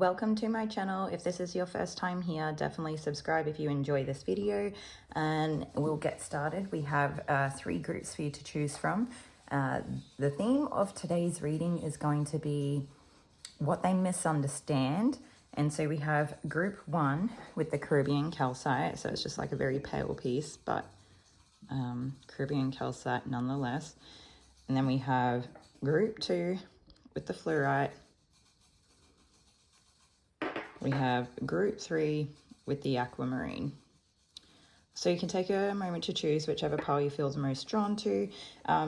welcome to my channel. If this is your first time here, definitely subscribe if you enjoy this video, and we'll get started. We have 3 groups for you to choose from. The theme of today's reading is going to be what they misunderstand. And so we have group 1 with the Caribbean Calcite. So it's just like a very pale piece, but Caribbean Calcite nonetheless. And then we have group 2 with the Fluorite. We have group 3 with the Aquamarine. So you can take a moment to choose whichever pile you feel the most drawn to.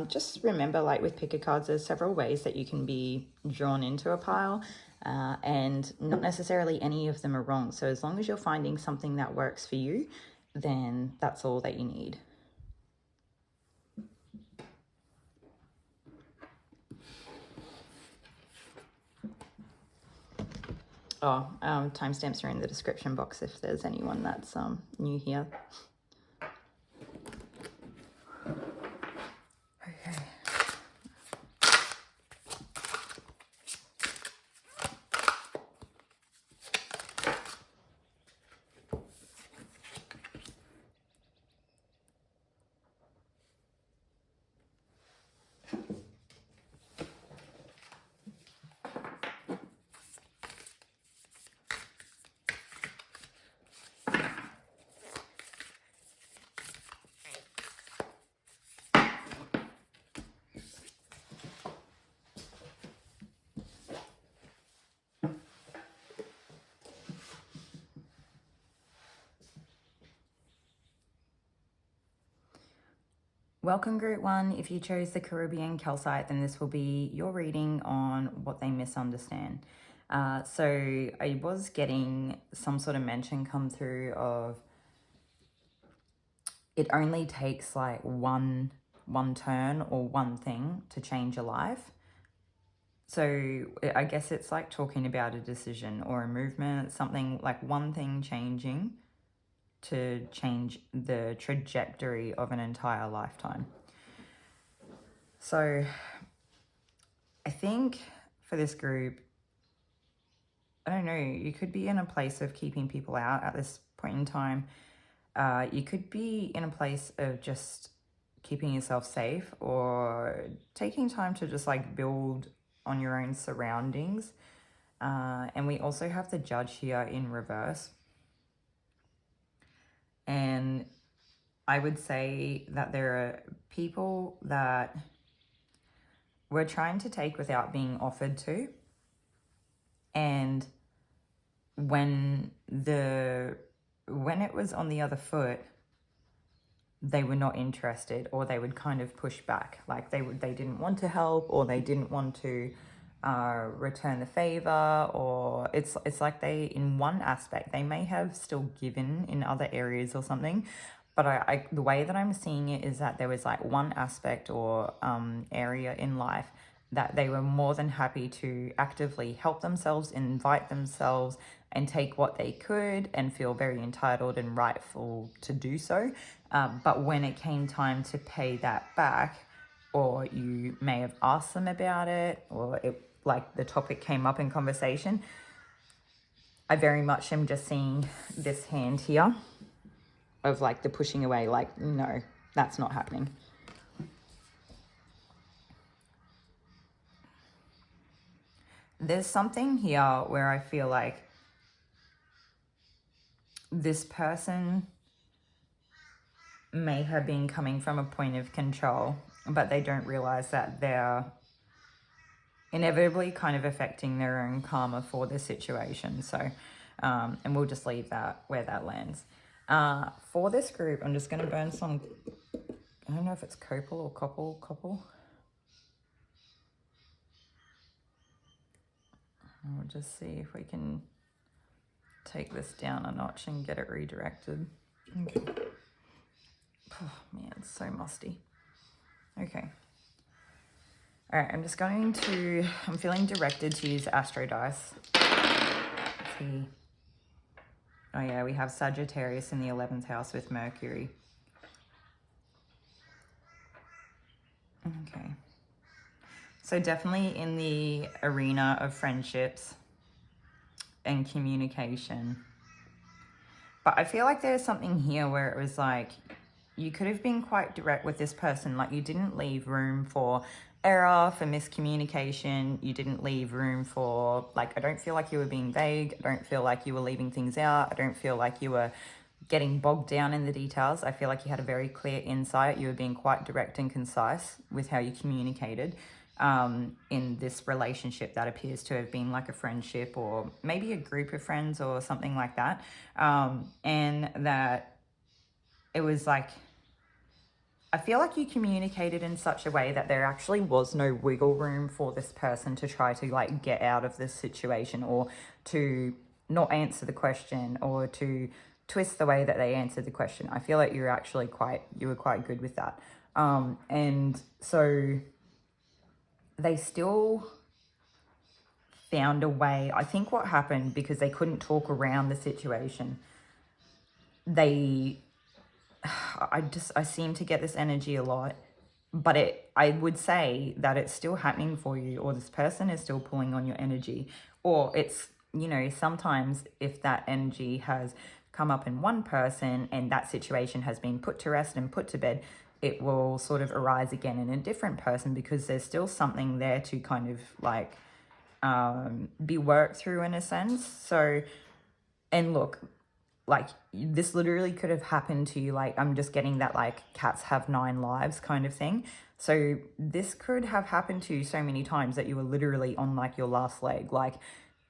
Just remember, like with picker cards, there's several ways that you can be drawn into a pile, and not necessarily any of them are wrong. So as long as you're finding something that works for you, then that's all that you need. Timestamps are in the description box if there's anyone that's new here. Okay. Welcome group 1. If you chose the Caribbean Calcite, then this will be your reading on what they misunderstand. So I was getting some sort of mention come through of it only takes like one turn or one thing to change your life. So I guess it's like talking about a decision or a movement, something like one thing changing to change the trajectory of an entire lifetime. So I think for this group, I don't know, you could be in a place of keeping people out at this point in time. You could be in a place of just keeping yourself safe or taking time to just like build on your own surroundings. And we also have the Judge here in reverse. And I would say that there are people that we're trying to take without being offered to. And when it was on the other foot, they were not interested, or they would kind of push back. Like they didn't want to help, or they didn't want to return the favor, or it's like they, in one aspect, they may have still given in other areas or something, but I the way that I'm seeing it is that there was like one aspect or area in life that they were more than happy to actively help themselves, invite themselves, and take what they could and feel very entitled and rightful to do so. But when it came time to pay that back, or you may have asked them about it, or like the topic came up in conversation, I very much am just seeing this hand here of like the pushing away, like, no, that's not happening. There's something here where I feel like this person may have been coming from a point of control, but they don't realize that they're inevitably kind of affecting their own karma for the situation. So, and we'll just leave that where that lands. For this group, I'm just going to burn some, I don't know if it's copal or copal. We'll just see if we can take this down a notch and get it redirected. Okay. Oh man, it's so musty. Okay. All right, I'm feeling directed to use Astro Dice. Let's see. Oh yeah, we have Sagittarius in the 11th house with Mercury. Okay. So definitely in the arena of friendships, and communication. But I feel like there's something here where it was like, you could have been quite direct with this person. Like, you didn't leave room for error, for miscommunication. You didn't leave room for, like, I don't feel like you were being vague. I don't feel like you were leaving things out. I don't feel like you were getting bogged down in the details. I feel like you had a very clear insight. You were being quite direct and concise with how you communicated in this relationship that appears to have been like a friendship or maybe a group of friends or something like that. And that it was like, I feel like you communicated in such a way that there actually was no wiggle room for this person to try to like get out of this situation, or to not answer the question, or to twist the way that they answered the question. I feel like you were quite good with that. And so they still found a way. I think what happened, because they couldn't talk around the situation, I seem to get this energy a lot, but I would say that it's still happening for you, or this person is still pulling on your energy, or it's, you know, sometimes if that energy has come up in one person and that situation has been put to rest and put to bed, it will sort of arise again in a different person, because there's still something there to kind of like be worked through in a sense. So, and look, like, this literally could have happened to you. Like, I'm just getting that, like, cats have 9 lives kind of thing. So this could have happened to you so many times that you were literally on like your last leg. Like,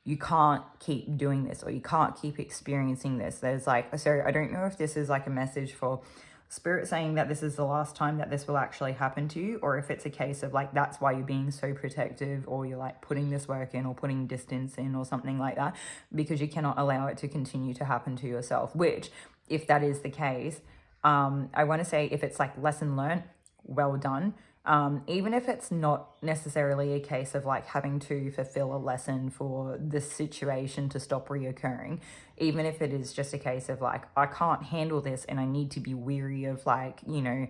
you can't keep doing this, or you can't keep experiencing this. There's like, so I don't know if this is like a message for Spirit saying that this is the last time that this will actually happen to you, or if it's a case of like, that's why you're being so protective, or you're like putting this work in or putting distance in or something like that, because you cannot allow it to continue to happen to yourself. Which, if that is the case, I want to say, if it's like lesson learned, well done. Even if it's not necessarily a case of like having to fulfill a lesson for this situation to stop reoccurring, even if it is just a case of like, I can't handle this and I need to be weary of like, you know,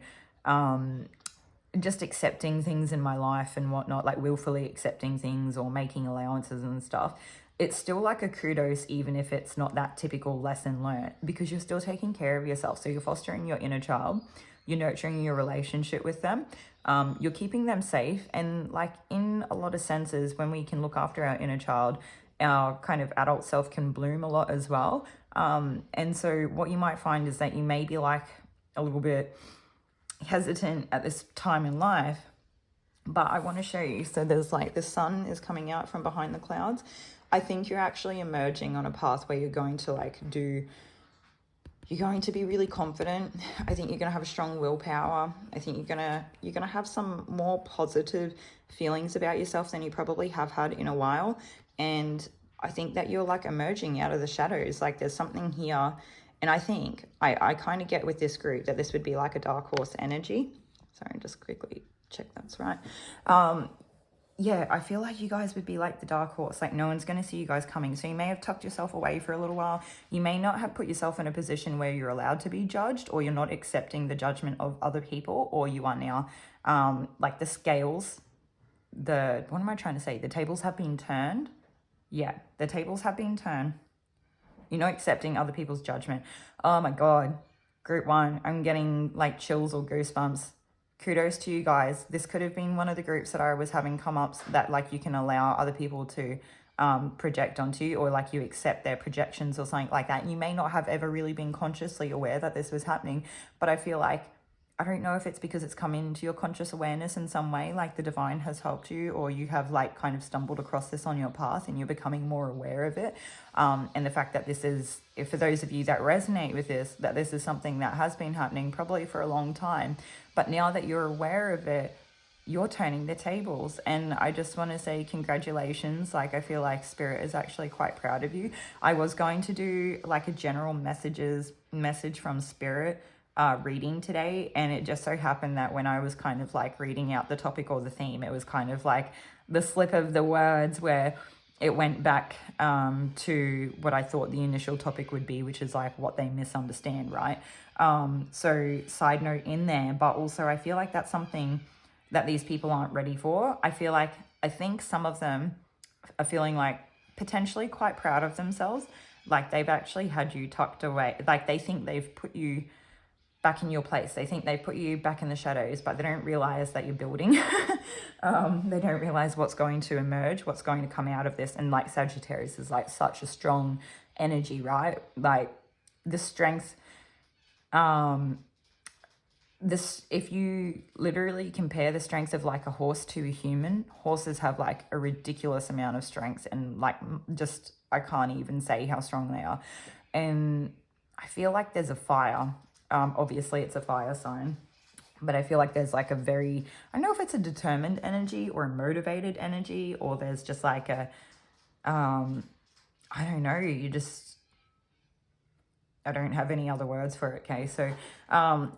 just accepting things in my life and whatnot, like willfully accepting things or making allowances and stuff, it's still like a kudos, even if it's not that typical lesson learned, because you're still taking care of yourself. So you're fostering your inner child, you're nurturing your relationship with them, you're keeping them safe. And like, in a lot of senses, when we can look after our inner child, our kind of adult self can bloom a lot as well. And so what you might find is that you may be like a little bit hesitant at this time in life, but I want to show you. So there's like, the sun is coming out from behind the clouds. I think you're actually emerging on a path where you're going to be really confident. I think you're going to have a strong willpower. I think you're going to have some more positive feelings about yourself than you probably have had in a while. And I think that you're like emerging out of the shadows. Like, there's something here. And I think I kind of get with this group that this would be like a dark horse energy. Sorry, just quickly check that's right. Yeah, I feel like you guys would be like the dark horse. Like, no one's going to see you guys coming. So you may have tucked yourself away for a little while. You may not have put yourself in a position where you're allowed to be judged, or you're not accepting the judgment of other people, or you are now like the scales. What am I trying to say? The tables have been turned. Yeah, the tables have been turned. You're not accepting other people's judgment. Oh my God. Group 1, I'm getting like chills or goosebumps. Kudos to you guys. This could have been one of the groups that I was having come ups, that like you can allow other people to project onto you, or like you accept their projections or something like that. You may not have ever really been consciously aware that this was happening, but I feel like, I don't know if it's because it's come into your conscious awareness in some way, like the divine has helped you, or you have like kind of stumbled across this on your path and you're becoming more aware of it. And the fact that this is, if for those of you that resonate with this, that this is something that has been happening probably for a long time, but now that you're aware of it, you're turning the tables. And I just want to say congratulations. Like, I feel like Spirit is actually quite proud of you. I was going to do like a general message from Spirit reading today, and it just so happened that when I was kind of like reading out the topic or the theme, it was kind of like the slip of the words where it went back to what I thought the initial topic would be, which is like what they misunderstand, right? So side note in there, but also I feel like that's something that these people aren't ready for. I think some of them are feeling like potentially quite proud of themselves. Like they've actually had you tucked away. Like they think they've put you back in your place. They think they've put you back in the shadows, but they don't realize that you're building. They don't realize what's going to emerge, what's going to come out of this. And like Sagittarius is like such a strong energy, right? Like the strength, if you literally compare the strength of like a horse to a human, horses have like a ridiculous amount of strength, and like just, I can't even say how strong they are. And I feel like there's a fire. Obviously it's a fire sign, but I feel like there's like a very, I don't know if it's a determined energy or a motivated energy, or there's just like a, I don't know, I don't have any other words for it, okay? So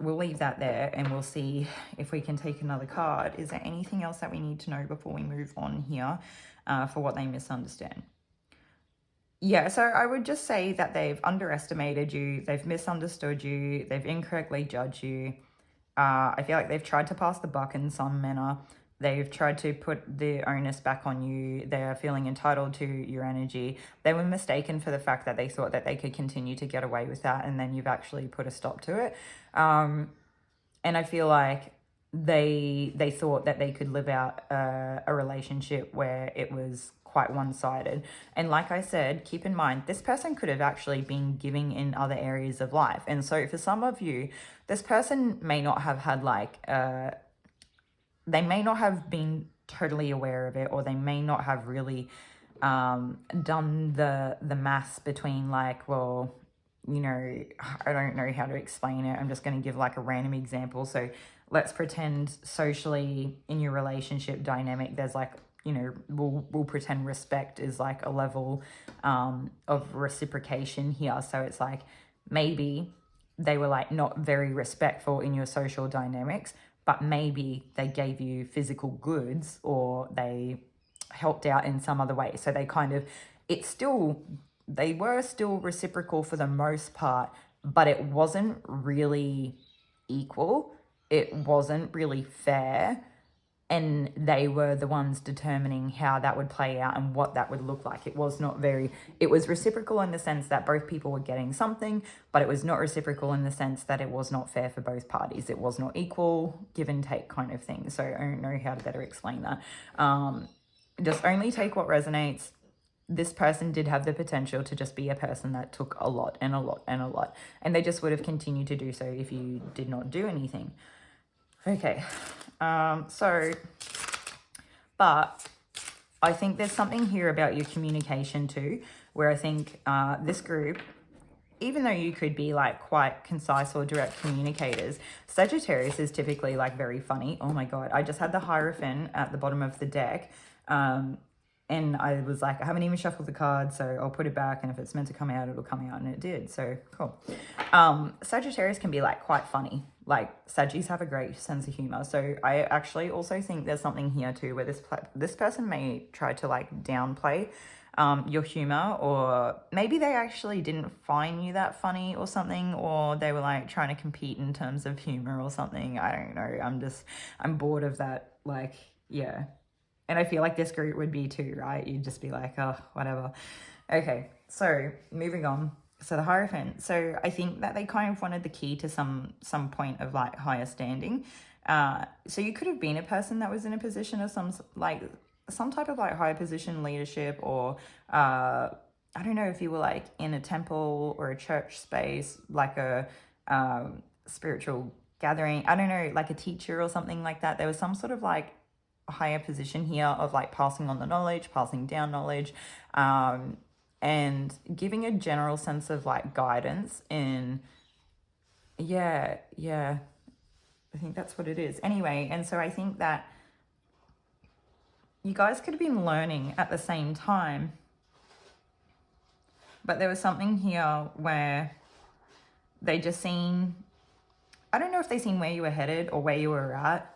we'll leave that there and we'll see if we can take another card. Is there anything else that we need to know before we move on here for what they misunderstand? Yeah, so I would just say that they've underestimated you, they've misunderstood you, they've incorrectly judged you. I feel like they've tried to pass the buck in some manner. They've tried to put the onus back on you. They're feeling entitled to your energy. They were mistaken for the fact that they thought that they could continue to get away with that, and then you've actually put a stop to it. And I feel like they thought that they could live out a relationship where it was quite one-sided. And like I said, keep in mind, this person could have actually been giving in other areas of life. And so for some of you, this person may not have had like, they may not have been totally aware of it, or they may not have really done the maths between like, well, you know, I don't know how to explain it. I'm just going to give like a random example. So let's pretend socially in your relationship dynamic, there's like, you know, we'll pretend respect is like a level of reciprocation here. So it's like maybe they were like not very respectful in your social dynamics, but maybe they gave you physical goods or they helped out in some other way. So they kind of, they were still reciprocal for the most part, but it wasn't really equal. It wasn't really fair. And they were the ones determining how that would play out and what that would look like. It was reciprocal in the sense that both people were getting something, but it was not reciprocal in the sense that it was not fair for both parties. It was not equal, give and take kind of thing. So I don't know how to better explain that. Just only take what resonates. This person did have the potential to just be a person that took a lot and a lot and a lot. And they just would have continued to do so if you did not do anything. Okay, but I think there's something here about your communication too, where I think this group, even though you could be like quite concise or direct communicators, Sagittarius is typically like very funny. Oh my God, I just had the Hierophant at the bottom of the deck. And I was like, I haven't even shuffled the card, so I'll put it back, and if it's meant to come out, it'll come out, and it did. So cool. Sagittarius can be like quite funny. Like Saggies have a great sense of humor. So I actually also think there's something here too, where this person may try to like downplay your humor, or maybe they actually didn't find you that funny or something, or they were like trying to compete in terms of humor or something. I don't know. I'm bored of that. Like, yeah. And I feel like this group would be too, right? You'd just be like, oh, whatever. Okay, so moving on. So the Hierophant. So I think that they kind of wanted the key to some point of like higher standing. So you could have been a person that was in a position of some type of like higher position leadership, or I don't know if you were like in a temple or a church space, like a spiritual gathering. I don't know, like a teacher or something like that. There was some sort of like higher position here of like passing on the knowledge, passing down knowledge, and giving a general sense of like guidance in, yeah, I think that's what it is. Anyway, and so I think that you guys could have been learning at the same time, but there was something here where they just seen, I don't know if they seen where you were headed or where you were at,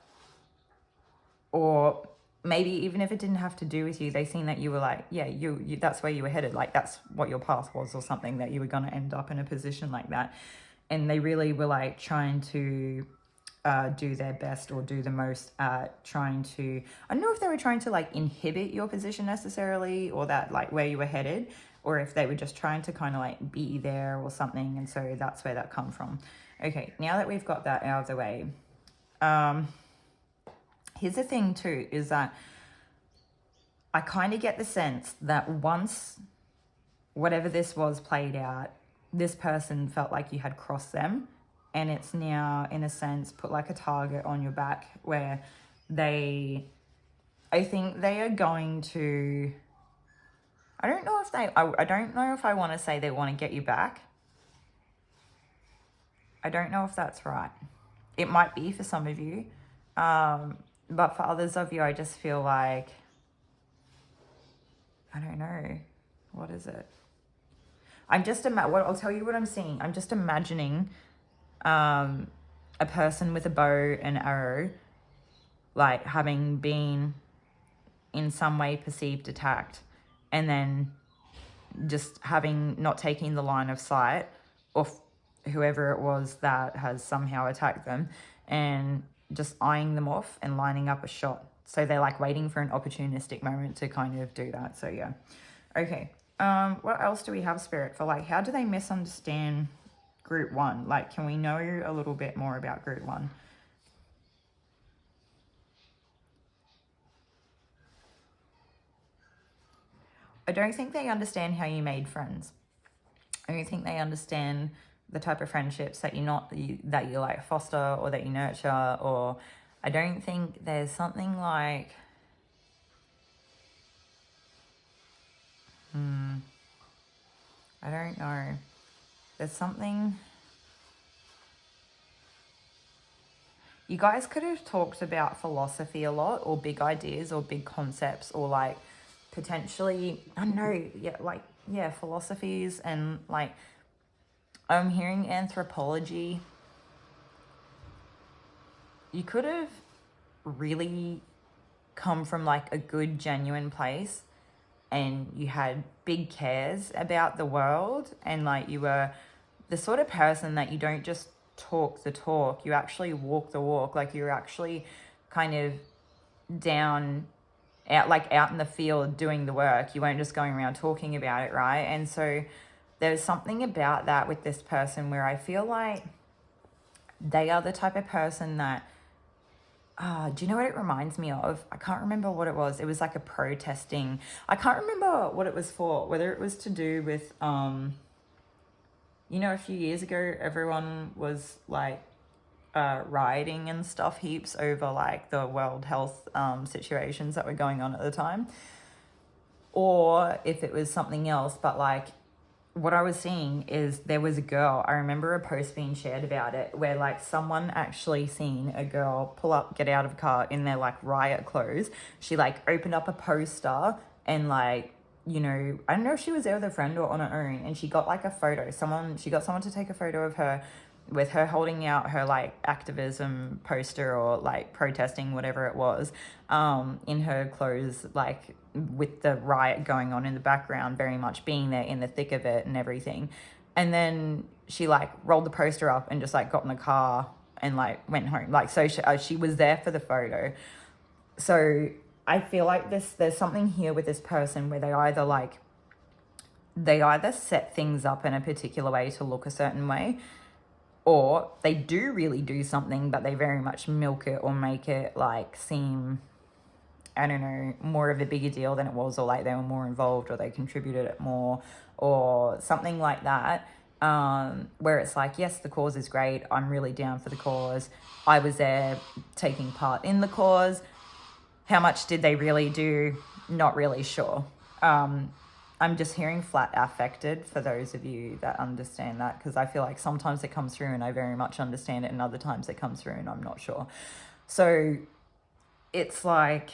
or maybe even if it didn't have to do with you, they seen that you were like, yeah, you that's where you were headed, like that's what your path was or something, that you were going to end up in a position like that. And they really were like trying to do their best or do the most at trying to, I don't know if they were trying to like inhibit your position necessarily, or that like where you were headed, or if they were just trying to kind of like be there or something. And so that's where that come from. Okay, now that we've got that out of the way, here's the thing too, is that I kind of get the sense that once whatever this was played out, this person felt like you had crossed them, and it's now in a sense put like a target on your back where I think they are going to, I don't know if I want to say they want to get you back. I don't know if that's right. It might be for some of you. But for others of you, I just feel like, I don't know. What is it? I'll tell you what I'm seeing. I'm just imagining a person with a bow and arrow, like having been in some way perceived attacked, and then just not taking the line of sight of whoever it was that has somehow attacked them, and just eyeing them off and lining up a shot. So they're like waiting for an opportunistic moment to kind of do that. So yeah. Okay. What else do we have, Spirit, for like, how do they misunderstand group one? Like, can we know a little bit more about group one? I don't think they understand how you made friends. I don't think they understand the type of friendships that you like foster or that you nurture, or I don't think there's something like, I don't know. There's something, you guys could have talked about philosophy a lot, or big ideas or big concepts, or like potentially, I don't know, philosophies, and like, I'm hearing anthropology. You could have really come from like a good, genuine place, and you had big cares about the world, and like you were the sort of person that you don't just talk the talk, you actually walk the walk. Like you're actually kind of out in the field doing the work. You weren't just going around talking about it, right? And so there's something about that with this person where I feel like they are the type of person that, do you know what it reminds me of? I can't remember what it was. It was like a protesting. I can't remember what it was for, whether it was to do with, a few years ago, everyone was like rioting and stuff heaps over like the World Health situations that were going on at the time. Or if it was something else, but like, what I was seeing is there was a girl, I remember a post being shared about it, where like someone actually seen a girl get out of a car in their like riot clothes. She like opened up a poster and like, I don't know if she was there with a friend or on her own, and she got like a photo. She got someone to take a photo of her with her holding out her like activism poster or like protesting whatever it was, in her clothes, like with the riot going on in the background, very much being there in the thick of it and everything. And then she like rolled the poster up and just like got in the car and like went home. Like, so she was there for the photo. So I feel like there's something here with this person where they either set things up in a particular way to look a certain way, or they do really do something, but they very much milk it or make it like seem, I don't know, more of a bigger deal than it was, or like they were more involved, or they contributed it more, or something like that. Where it's like, yes, the cause is great. I'm really down for the cause. I was there taking part in the cause. How much did they really do? Not really sure. I'm just hearing flat affected for those of you that understand that, because I feel like sometimes it comes through and I very much understand it, and other times it comes through and I'm not sure. So it's like,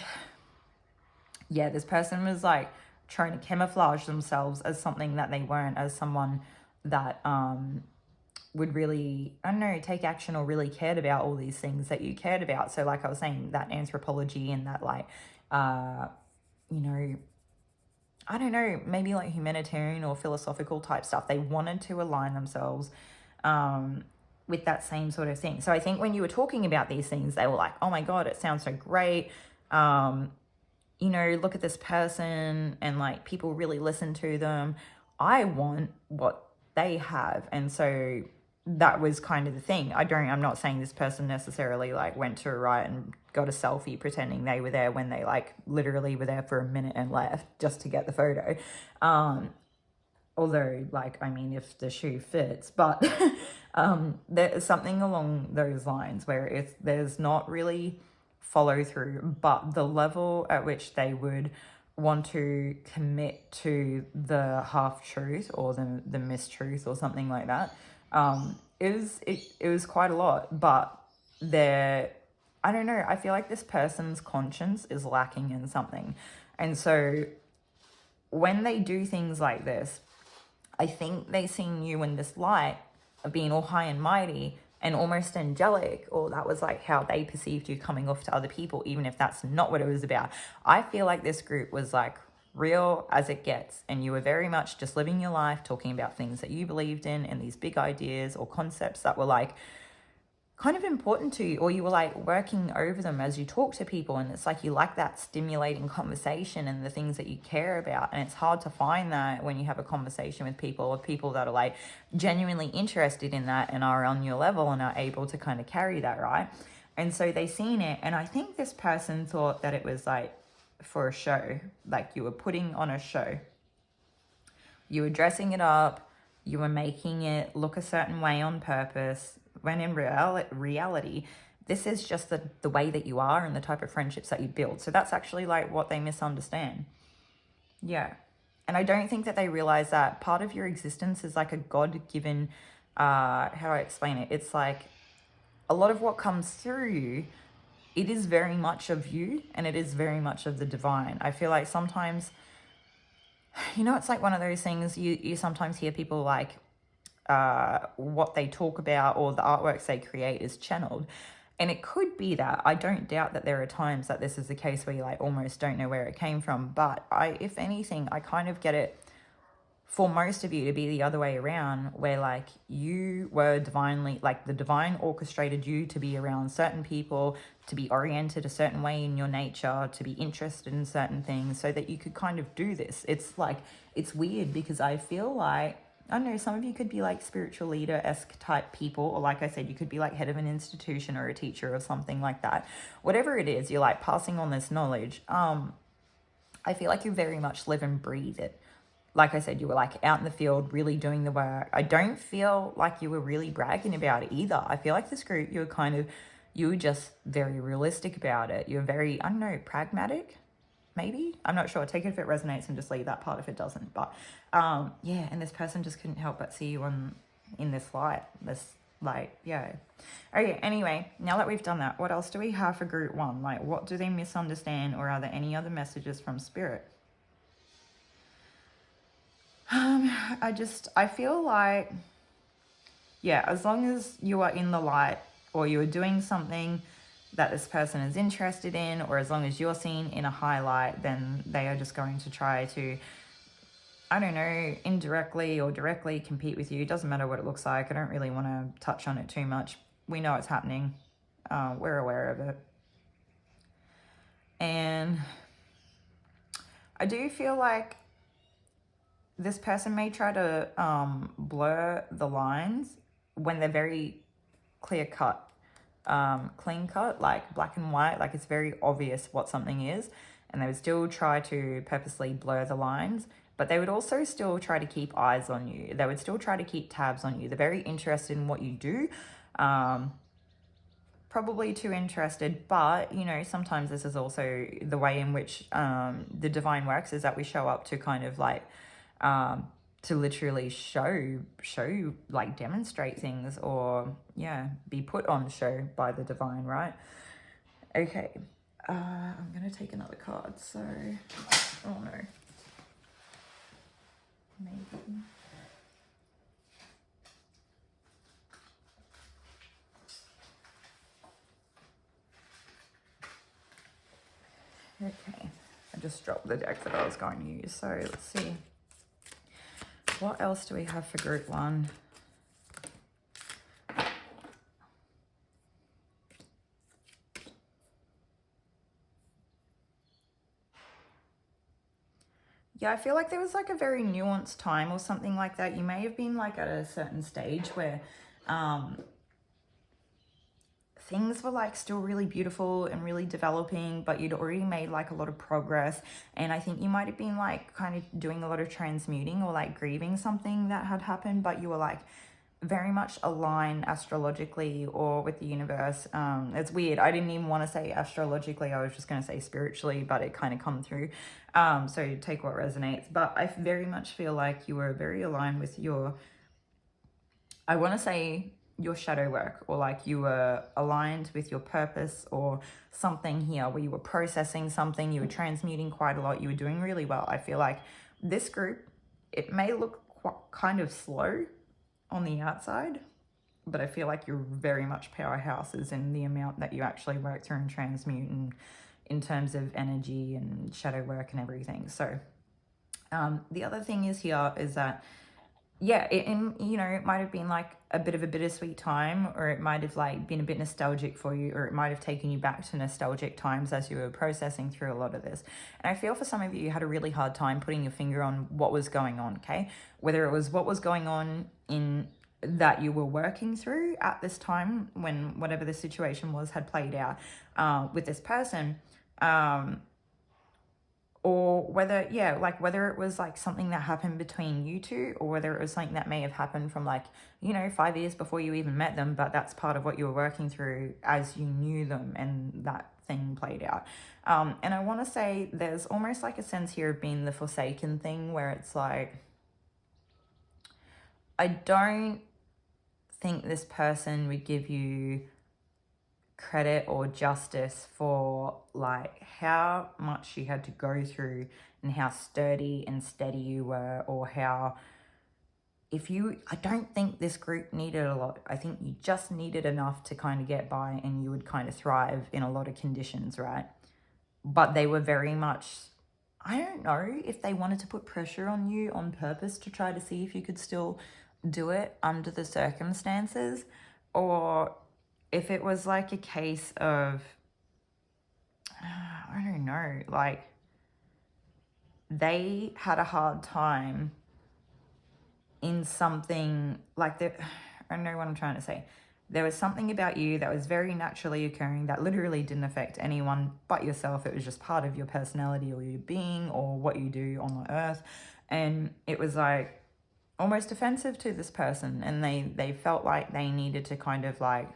yeah, this person was like trying to camouflage themselves as something that they weren't, as someone that would really, I don't know, take action or really cared about all these things that you cared about. So like I was saying, that anthropology and that like, I don't know, maybe like humanitarian or philosophical type stuff. They wanted to align themselves with that same sort of thing. So I think when you were talking about these things, they were like, oh my God, it sounds so great. You know, look at this person, and like people really listen to them. I want what they have. And so that was kind of the thing. I'm not saying this person necessarily like went to a riot and got a selfie pretending they were there when they like literally were there for a minute and left just to get the photo. Although, like, I mean, if the shoe fits, but there's something along those lines where there's not really follow through, but the level at which they would want to commit to the half truth or the mistruth or something like that, it was quite a lot. But I don't know, I feel like this person's conscience is lacking in something. And so when they do things like this, I think they seen you in this light of being all high and mighty and almost angelic, or that was like how they perceived you coming off to other people, even if that's not what it was about. I feel like this group was like real as it gets, and you were very much just living your life, talking about things that you believed in and these big ideas or concepts that were like kind of important to you, or you were like working over them as you talk to people. And it's like you like that stimulating conversation and the things that you care about, and it's hard to find that when you have a conversation with people that are like genuinely interested in that and are on your level and are able to kind of carry that, right? And so they seen it, and I think this person thought that it was like for a show, like you were putting on a show, you were dressing it up, you were making it look a certain way on purpose, when in reality, this is just the way that you are and the type of friendships that you build. So that's actually like what they misunderstand. Yeah. And I don't think that they realize that part of your existence is like a God-given, how do I explain it? It's like a lot of what comes through you, it is very much of you, and it is very much of the divine. I feel like sometimes, you know, it's like one of those things you sometimes hear people like, what they talk about or the artworks they create is channeled, and it could be that. I don't doubt that there are times that this is the case where you like almost don't know where it came from, but if anything, I kind of get it for most of you to be the other way around, where like you were divinely, like the divine orchestrated you to be around certain people, to be oriented a certain way in your nature, to be interested in certain things so that you could kind of do this. It's like, it's weird because I feel like, I don't know, some of you could be like spiritual leader-esque type people, or like I said, you could be like head of an institution or a teacher or something like that. Whatever it is, you're like passing on this knowledge. I feel like you very much live and breathe it. Like I said, you were like out in the field, really doing the work. I don't feel like you were really bragging about it either. I feel like this group, you were just very realistic about it. You're very, I don't know, pragmatic. Maybe, I'm not sure. Take it if it resonates and just leave that part if it doesn't. But yeah, and this person just couldn't help but see you in this light, this light. Yeah. Okay, anyway, now that we've done that, what else do we have for group one? Like, what do they misunderstand, or are there any other messages from spirit? I feel like, yeah, as long as you are in the light, or you are doing something that this person is interested in, or as long as you're seen in a highlight, then they are just going to try to, I don't know, indirectly or directly compete with you. It doesn't matter what it looks like. I don't really want to touch on it too much. We know it's happening. We're aware of it. And I do feel like this person may try to blur the lines when they're very clear cut. Clean cut, like black and white, like it's very obvious what something is, and they would still try to purposely blur the lines, but they would also still try to keep eyes on you. They would still try to keep tabs on you. They're very interested in what you do, probably too interested, but you know, sometimes this is also the way in which the divine works, is that we show up to kind of like to literally show, like demonstrate things, or yeah, be put on show by the divine, right? Okay, I'm gonna take another card. So, oh no, maybe. Okay, I just dropped the deck that I was going to use. So let's see. What else do we have for group one? Yeah, I feel like there was like a very nuanced time or something like that. You may have been like at a certain stage where things were like still really beautiful and really developing, but you'd already made like a lot of progress. And I think you might have been like kind of doing a lot of transmuting or like grieving something that had happened, but you were like very much aligned astrologically or with the universe. It's weird. I didn't even want to say astrologically. I was just going to say spiritually, but it kind of come through. So take what resonates. But I very much feel like you were very aligned with your, I want to say your shadow work, or like you were aligned with your purpose or something here where you were processing something, you were transmuting quite a lot, you were doing really well. I feel like this group, it may look kind of slow on the outside, but I feel like you're very much powerhouses in the amount that you actually work through and transmute, and in terms of energy and shadow work and everything. So the other thing is here is that, yeah, it might have been like a bit of a bittersweet time, or it might have like been a bit nostalgic for you, or it might have taken you back to nostalgic times as you were processing through a lot of this. And I feel for some of you, you had a really hard time putting your finger on what was going on, okay? Whether it was what was going on in that you were working through at this time when whatever the situation was had played out with this person, or whether, yeah, like whether it was like something that happened between you two, or whether it was something that may have happened from like, 5 years before you even met them, but that's part of what you were working through as you knew them and that thing played out. And I want to say there's almost like a sense here of being the forsaken thing, where it's like, I don't think this person would give you credit or justice for like how much you had to go through and how sturdy and steady you were, or how I don't think this group needed a lot. I think you just needed enough to kind of get by, and you would kind of thrive in a lot of conditions, right? But they were very much, I don't know if they wanted to put pressure on you on purpose to try to see if you could still do it under the circumstances, or if it was like a case of, I don't know, like they had a hard time in something like that. I don't know what I'm trying to say. There was something about you that was very naturally occurring that literally didn't affect anyone but yourself. It was just part of your personality or your being or what you do on the earth. And it was like almost offensive to this person. And they felt like they needed to kind of like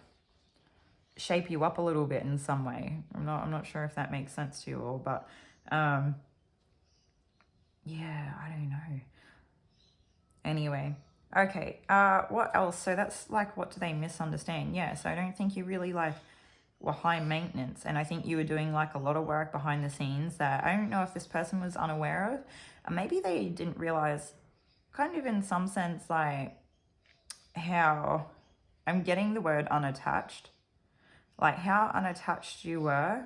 shape you up a little bit in some way. I'm not sure if that makes sense to you all, but yeah, I don't know. Anyway, okay, what else? So that's like, what do they misunderstand? Yeah, so I don't think you really like were high maintenance, and I think you were doing like a lot of work behind the scenes that I don't know if this person was unaware of, and maybe they didn't realize, kind of in some sense, like how I'm getting the word unattached, like how unattached you were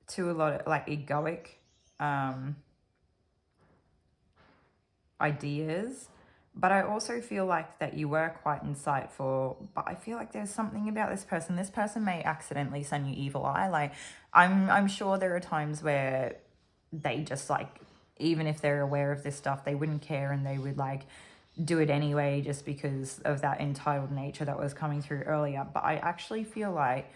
to a lot of like egoic ideas. But I also feel like that you were quite insightful, but I feel like there's something about this person. This person may accidentally send you evil eye. Like I'm sure there are times where they just like, even if they're aware of this stuff, they wouldn't care, and they would like do it anyway just because of that entitled nature that was coming through earlier. But I actually feel like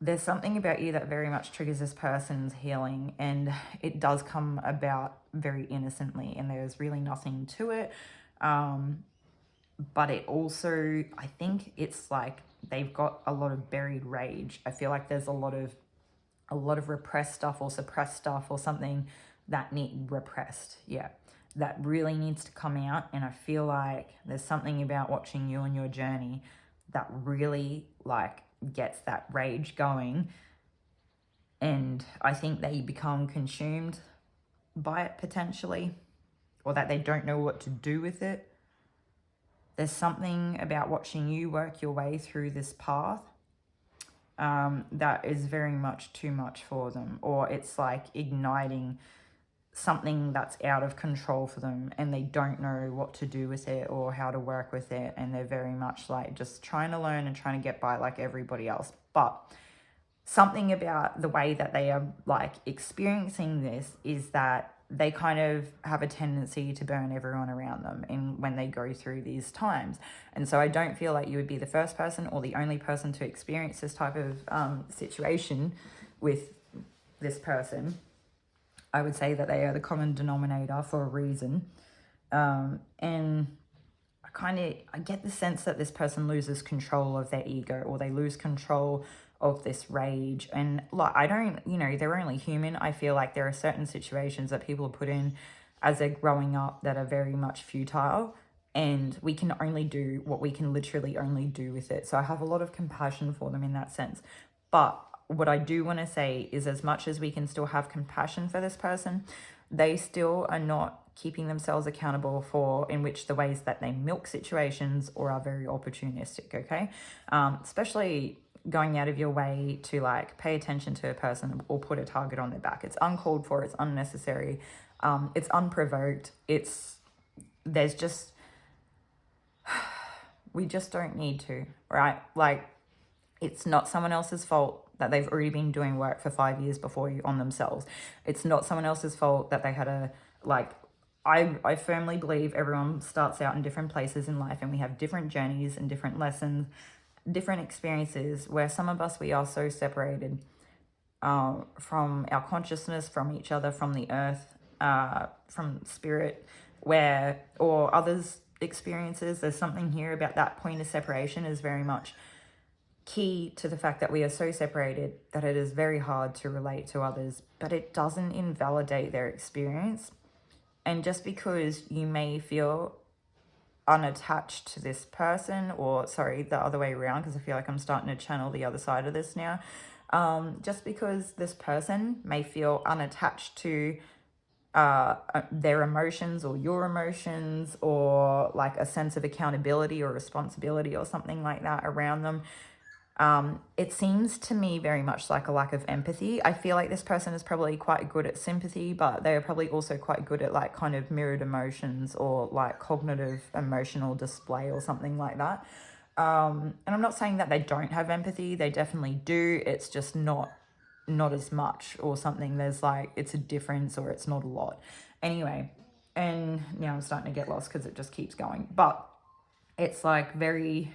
there's something about you that very much triggers this person's healing, and it does come about very innocently, and there's really nothing to it. But it also, I think it's like they've got a lot of buried rage. I feel like there's a lot of repressed stuff or suppressed stuff or something that repressed. Yeah. That really needs to come out. And I feel like there's something about watching you on your journey that really like gets that rage going. And I think they become consumed by it potentially, or that they don't know what to do with it. There's something about watching you work your way through this path that is very much too much for them, or it's like igniting something that's out of control for them, and they don't know what to do with it or how to work with it, and they're very much like just trying to learn and trying to get by like everybody else. But something about the way that they are like experiencing this is that they kind of have a tendency to burn everyone around them when they go through these times. And so I don't feel like you would be the first person or the only person to experience this type of situation with this person. I would say that they are the common denominator for a reason. And I get the sense that this person loses control of their ego, or they lose control of this rage. And like, I don't, they're only human. I feel like there are certain situations that people are put in as they're growing up that are very much futile, and we can only do what we can literally only do with it. So I have a lot of compassion for them in that sense. But what I do want to say is, as much as we can still have compassion for this person, they still are not keeping themselves accountable for in which the ways that they milk situations or are very opportunistic, okay? Especially going out of your way to like pay attention to a person or put a target on their back. It's uncalled for, it's unnecessary, it's unprovoked, we just don't need to, right? Like, it's not someone else's fault that they've already been doing work for 5 years before you on themselves. It's not someone else's fault that they had I firmly believe everyone starts out in different places in life, and we have different journeys and different lessons, different experiences, where some of us, we are so separated from our consciousness, from each other, from the earth, from spirit, or others' experiences. There's something here about that point of separation is very much key to the fact that we are so separated that it is very hard to relate to others, but it doesn't invalidate their experience. And just because you may feel unattached to this person, or sorry, the other way around, because I feel like I'm starting to channel the other side of this now. Just because this person may feel unattached to their emotions or your emotions, or like a sense of accountability or responsibility or something like that around them, it seems to me very much like a lack of empathy. I feel like this person is probably quite good at sympathy, but they are probably also quite good at like kind of mirrored emotions, or like cognitive emotional display or something like that. And I'm not saying that they don't have empathy. They definitely do. It's just not as much or something. There's like, it's a difference, or it's not a lot. Anyway, and now I'm starting to get lost because it just keeps going. But it's like very,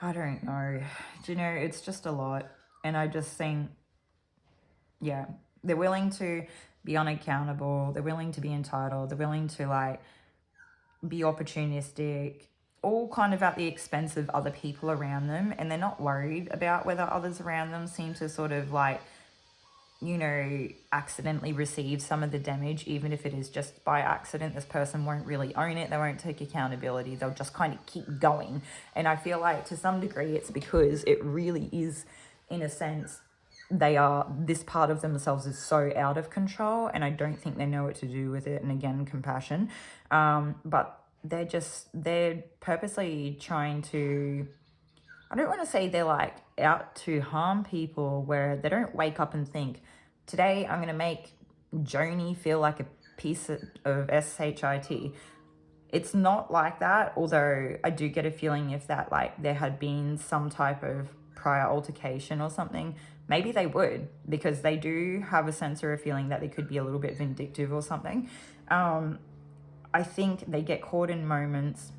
I don't know. It's just a lot. And I just think, yeah, they're willing to be unaccountable. They're willing to be entitled. They're willing to like be opportunistic, all kind of at the expense of other people around them. And they're not worried about whether others around them seem to sort of like, accidentally receive some of the damage, even if it is just by accident. This person won't really own it. They won't take accountability. They'll just kind of keep going. And I feel like to some degree it's because it really is, in a sense, this part of themselves is so out of control, and I don't think they know what to do with it. And again, compassion. But they're purposely trying to, I don't want to say they're like out to harm people, where they don't wake up and think, today I'm going to make Joni feel like a piece of shit. It's not like that. Although I do get a feeling if that like there had been some type of prior altercation or something, maybe they would, because they do have a sense or a feeling that they could be a little bit vindictive or something. I think they get caught in moments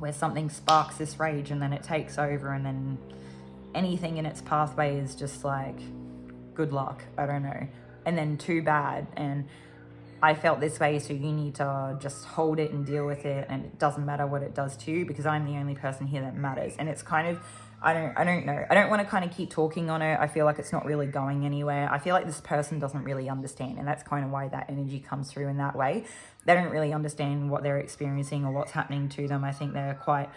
where something sparks this rage, and then it takes over, and then anything in its pathway is just like, good luck, I don't know, and then too bad. And I felt this way, so you need to just hold it and deal with it, and it doesn't matter what it does to you, because I'm the only person here that matters. And it's kind of, I don't know. I don't want to kind of keep talking on it. I feel like it's not really going anywhere. I feel like this person doesn't really understand, and that's kind of why that energy comes through in that way. They don't really understand what they're experiencing or what's happening to them. I think they're quite,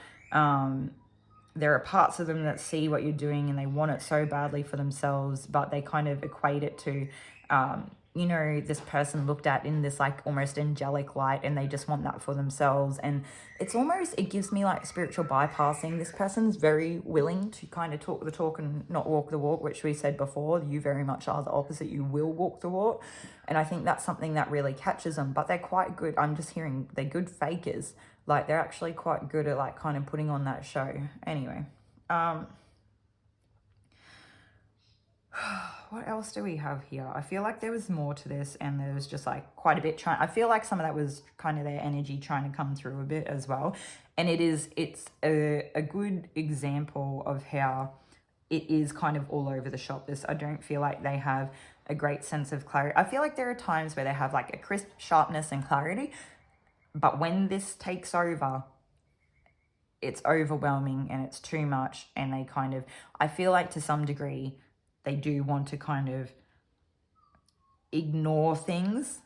there are parts of them that see what you're doing and they want it so badly for themselves, but they kind of equate it to, this person looked at in this like almost angelic light, and they just want that for themselves. And it's almost, it gives me like spiritual bypassing. This person's very willing to kind of talk the talk and not walk the walk, which we said before. You very much are the opposite. You will walk the walk. And I think that's something that really catches them, but they're quite good. I'm just hearing they're good fakers. Like, they're actually quite good at like kind of putting on that show. Anyway, what else do we have here? I feel like there was more to this, and there was just like quite a bit trying. I feel like some of that was kind of their energy trying to come through a bit as well. And it's a good example of how it is kind of all over the shop. I don't feel like they have a great sense of clarity. I feel like there are times where they have like a crisp sharpness and clarity, but when this takes over, it's overwhelming and it's too much. And they kind of, I feel like to some degree, they do want to kind of ignore things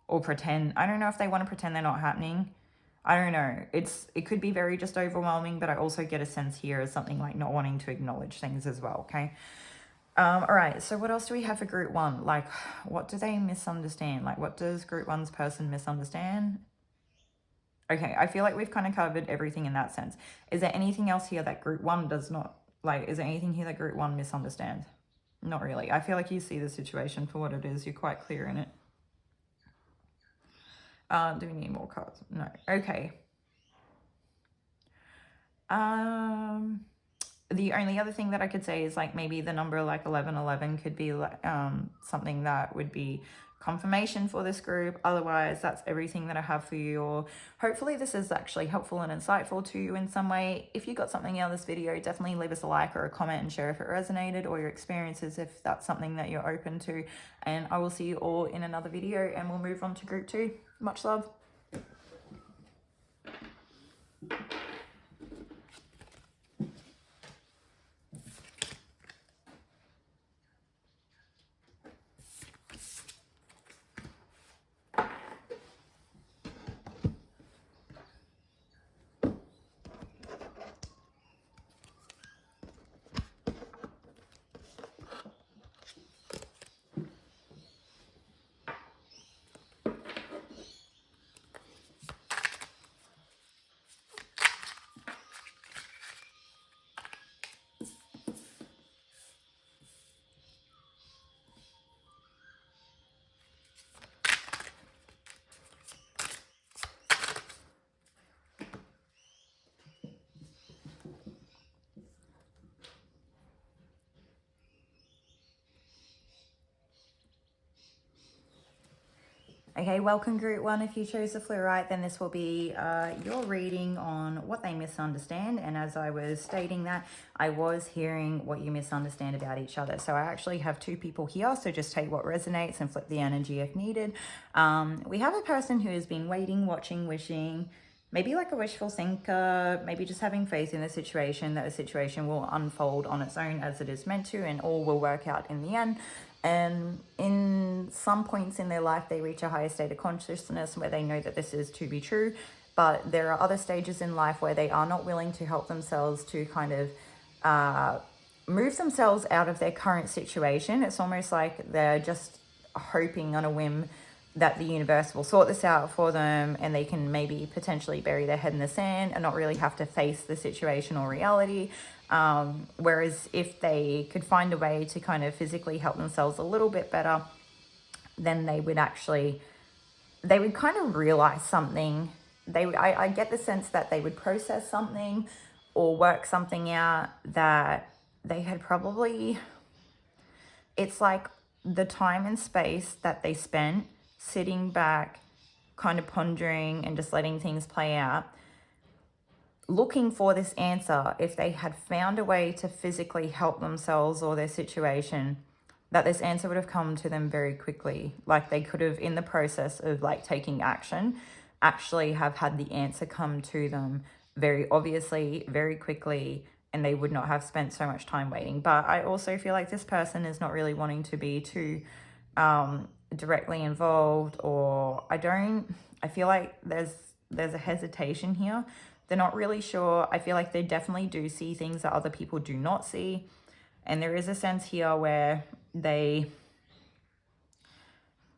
or pretend. I don't know if they want to pretend they're not happening. I don't know. It could be very just overwhelming, but I also get a sense here as something like not wanting to acknowledge things as well, okay? All right, so what else do we have for group one? Like, what do they misunderstand? Like, what does group one's person misunderstand? Okay, I feel like we've kind of covered everything in that sense. Is there anything else here that group one does not, like, is there anything here that group one misunderstands? Not really. I feel like you see the situation for what it is. You're quite clear in it. Do we need more cards? No. Okay. The only other thing that I could say is like maybe the number like 1111 could be like something that would be confirmation for this group. Otherwise, that's everything that I have for you. Or hopefully this is actually helpful and insightful to you in some way. If you got something out of this video, definitely leave us a like or a comment and share if it resonated, or your experiences if that's something that you're open to. And I will see you all in another video, and we'll move on to group two. Much love. Okay, welcome group one. If you chose the fluorite, then this will be your reading on what they misunderstand. And as I was stating that, I was hearing what you misunderstand about each other. So I actually have two people here, so just take what resonates and flip the energy if needed. We have a person who has been waiting, watching, wishing, maybe like a wishful thinker, maybe just having faith in the situation, that the situation will unfold on its own as it is meant to, and all will work out in the end. And in some points in their life, they reach a higher state of consciousness where they know that this is to be true. But there are other stages in life where they are not willing to help themselves to kind of move themselves out of their current situation. It's almost like they're just hoping on a whim that the universe will sort this out for them, and they can maybe potentially bury their head in the sand and not really have to face the situation or reality. Whereas if they could find a way to kind of physically help themselves a little bit better, then they would kind of realize something. I get the sense that they would process something or work something out that they had probably, it's like the time and space that they spent sitting back, kind of pondering and just letting things play out, looking for this answer. If they had found a way to physically help themselves or their situation, that this answer would have come to them very quickly. Like they could have, in the process of like taking action, actually have had the answer come to them very obviously, very quickly, and they would not have spent so much time waiting. But I also feel like this person is not really wanting to be too directly involved, or I feel like there's a hesitation here. They're not really sure. I feel like they definitely do see things that other people do not see. And there is a sense here where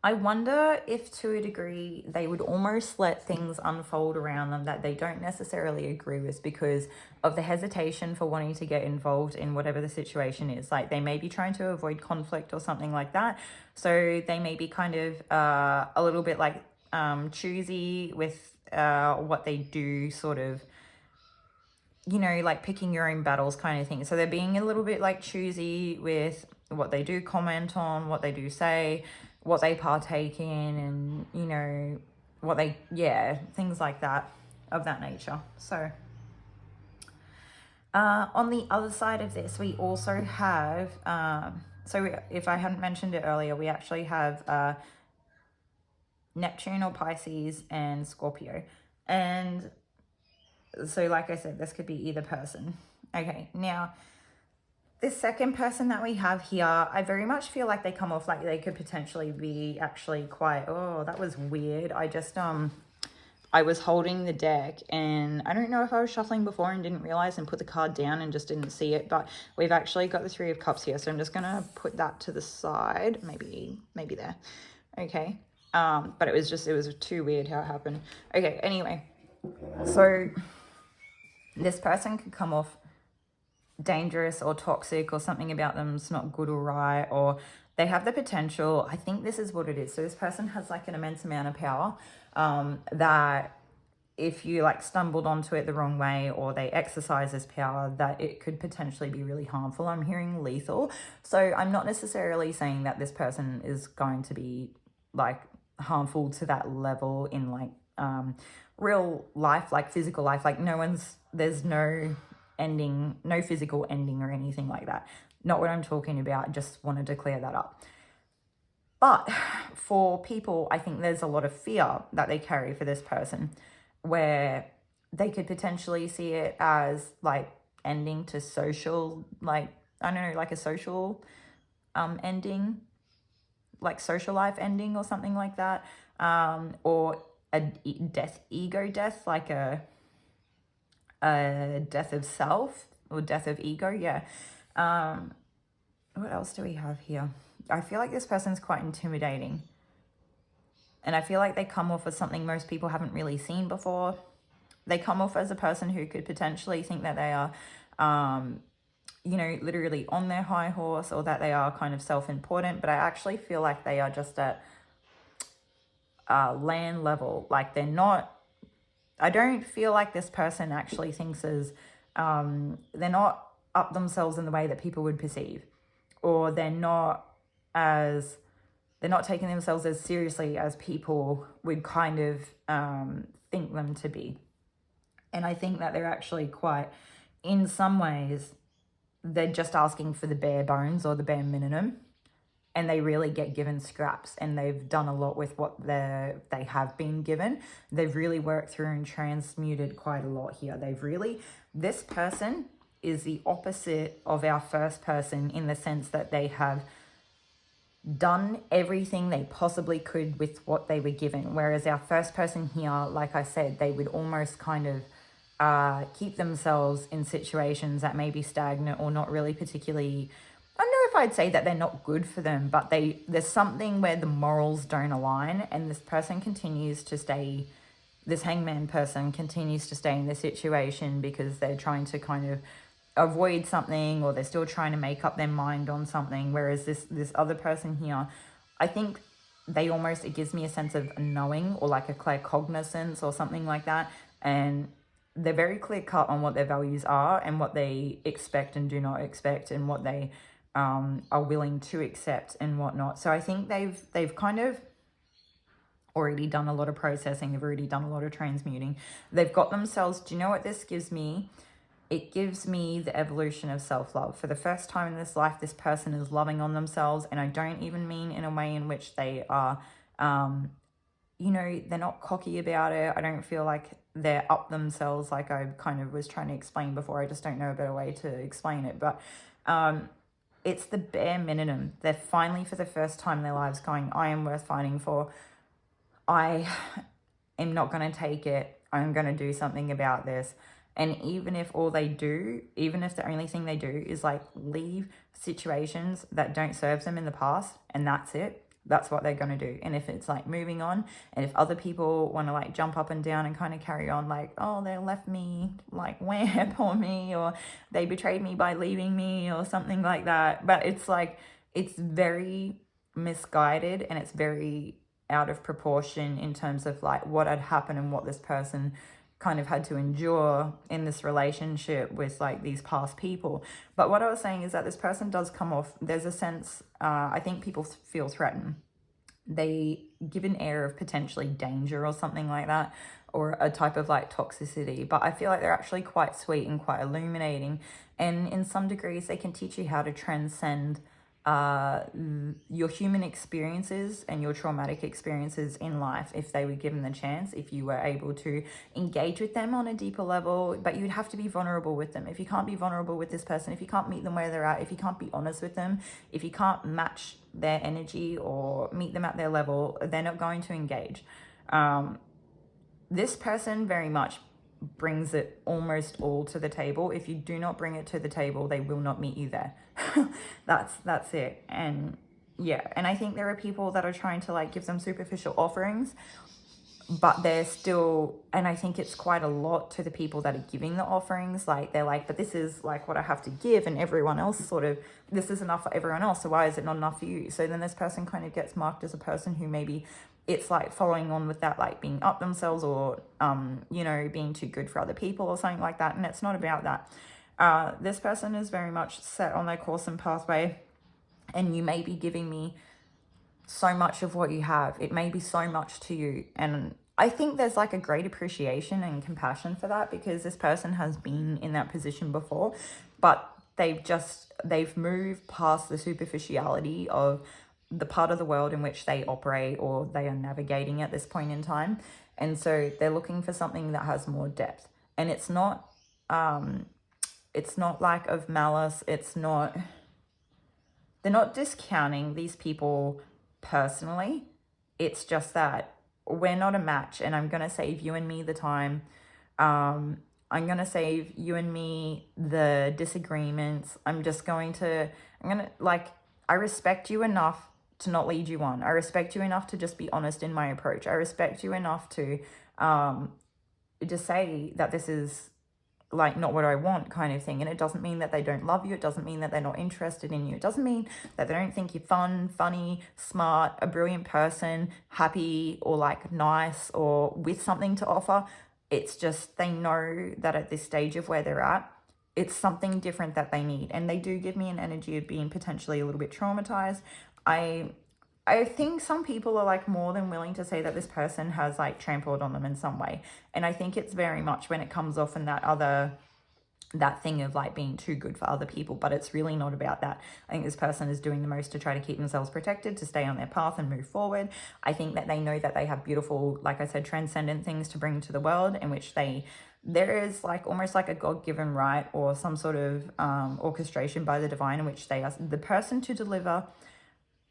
I wonder if to a degree they would almost let things unfold around them that they don't necessarily agree with because of the hesitation for wanting to get involved in whatever the situation is. Like they may be trying to avoid conflict or something like that. So they may be kind of a little bit like choosy with what they do, sort of, you know, like picking your own battles kind of thing. So they're being a little bit like choosy with what they do comment on, what they do say, what they partake in, and, you know, what they, yeah, things like that, of that nature. So on the other side of this, we also have, if I hadn't mentioned it earlier, we actually have Neptune or Pisces and Scorpio. And so, like I said, this could be either person. Okay, now, this second person that we have here, I very much feel like they come off like they could potentially be actually quite, oh, that was weird. I just, I was holding the deck, and I don't know if I was shuffling before and didn't realize and put the card down and just didn't see it, but we've actually got the Three of Cups here. So I'm just going to put that to the side, maybe there. Okay. But it was too weird how it happened. Okay, anyway, so this person could come off dangerous or toxic, or something about them's not good or right, or they have the potential. I think this is what it is. So this person has like an immense amount of power, that if you like stumbled onto it the wrong way, or they exercise this power, that it could potentially be really harmful. I'm hearing lethal. So I'm not necessarily saying that this person is going to be like harmful to that level in like real life, like physical life. Like there's no ending, no physical ending or anything like that. Not what I'm talking about. Just wanted to clear that up. But for people, I think there's a lot of fear that they carry for this person, where they could potentially see it as like ending to social, like, I don't know, like a social ending, like social life ending or something like that, or a ego death, like a death of self or death of ego. Yeah. What else do we have here? I feel like this person's quite intimidating, and I feel like they come off as something most people haven't really seen before. They come off as a person who could potentially think that they are you know, literally on their high horse, or that they are kind of self-important, but I actually feel like they are just at land level. Like they're not, I don't feel like this person actually thinks as, they're not up themselves in the way that people would perceive, or they're not taking themselves as seriously as people would kind of think them to be. And I think that they're actually quite, in some ways, they're just asking for the bare bones or the bare minimum, and they really get given scraps, and they've done a lot with what they have been given. They've really worked through and transmuted quite a lot here. This person is the opposite of our first person, in the sense that they have done everything they possibly could with what they were given. Whereas our first person here, like I said, they would almost kind of keep themselves in situations that may be stagnant or not really particularly, I don't know if I'd say that they're not good for them, but there's something where the morals don't align, and this hangman person continues to stay in the situation because they're trying to kind of avoid something, or they're still trying to make up their mind on something. Whereas this other person here, I think it gives me a sense of knowing, or like a claircognizance or something like that. And they're very clear cut on what their values are, and what they expect and do not expect, and what they are willing to accept and whatnot. So I think they've kind of already done a lot of processing. They've already done a lot of transmuting. They've got themselves, do you know what this gives me? It gives me the evolution of self-love. For the first time in this life, this person is loving on themselves, and I don't even mean in a way in which they are, you know, they're not cocky about it. I don't feel like they're up themselves, like I kind of was trying to explain before. I just don't know a better way to explain it. But it's the bare minimum. They're finally, for the first time in their lives, going, I am worth fighting for. I am not going to take it. I'm going to do something about this. And even if the only thing they do is like leave situations that don't serve them in the past, and that's it, that's what they're going to do. And if it's like moving on, and if other people want to like jump up and down and kind of carry on like, oh, they left me, like, where, poor me, or they betrayed me by leaving me, or something like that. But it's like, it's very misguided, and it's very out of proportion in terms of like what had happened and what this person kind of had to endure in this relationship with like these past people. But what I was saying is that this person does come off, there's a sense, I think people feel threatened. They give an air of potentially danger or something like that, or a type of like toxicity, but I feel like they're actually quite sweet and quite illuminating, and in some degrees they can teach you how to transcend your human experiences and your traumatic experiences in life if they were given the chance, if you were able to engage with them on a deeper level. But you'd have to be vulnerable with them. If you can't be vulnerable with this person, if you can't meet them where they're at, if you can't be honest with them, if you can't match their energy or meet them at their level, they're not going to engage. This person very much brings it almost all to the table. If you do not bring it to the table, they will not meet you there. that's it. And yeah, and I think there are people that are trying to like give them superficial offerings, but they're still, and I think it's quite a lot to the people that are giving the offerings. Like they're like, but this is like what I have to give, and everyone else sort of, this is enough for everyone else, so why is it not enough for you? So then this person kind of gets marked as a person who maybe it's like following on with that, like being up themselves, or you know, being too good for other people or something like that. And it's not about that. This person is very much set on their course and pathway, and you may be giving me so much of what you have. It may be so much to you, and I think there's like a great appreciation and compassion for that, because this person has been in that position before, but they've moved past the superficiality of the part of the world in which they operate or they are navigating at this point in time. And so they're looking for something that has more depth, and it's not like of malice. They're not discounting these people personally. It's just that we're not a match, and I'm going to save you and me the time. I'm going to save you and me the disagreements. I respect you enough to not lead you on. I respect you enough to just be honest in my approach. I respect you enough to say that this is like not what I want, kind of thing. And it doesn't mean that they don't love you. It doesn't mean that they're not interested in you. It doesn't mean that they don't think you're fun, funny, smart, a brilliant person, happy, or like nice, or with something to offer. It's just they know that at this stage of where they're at, it's something different that they need. And they do give me an energy of being potentially a little bit traumatized. I think some people are like more than willing to say that this person has like trampled on them in some way. And I think it's very much when it comes off in that thing of like being too good for other people, but it's really not about that. I think this person is doing the most to try to keep themselves protected, to stay on their path and move forward. I think that they know that they have beautiful, like I said, transcendent things to bring to the world, in which there is like almost like a God-given right or some sort of orchestration by the divine, in which they are the person to deliver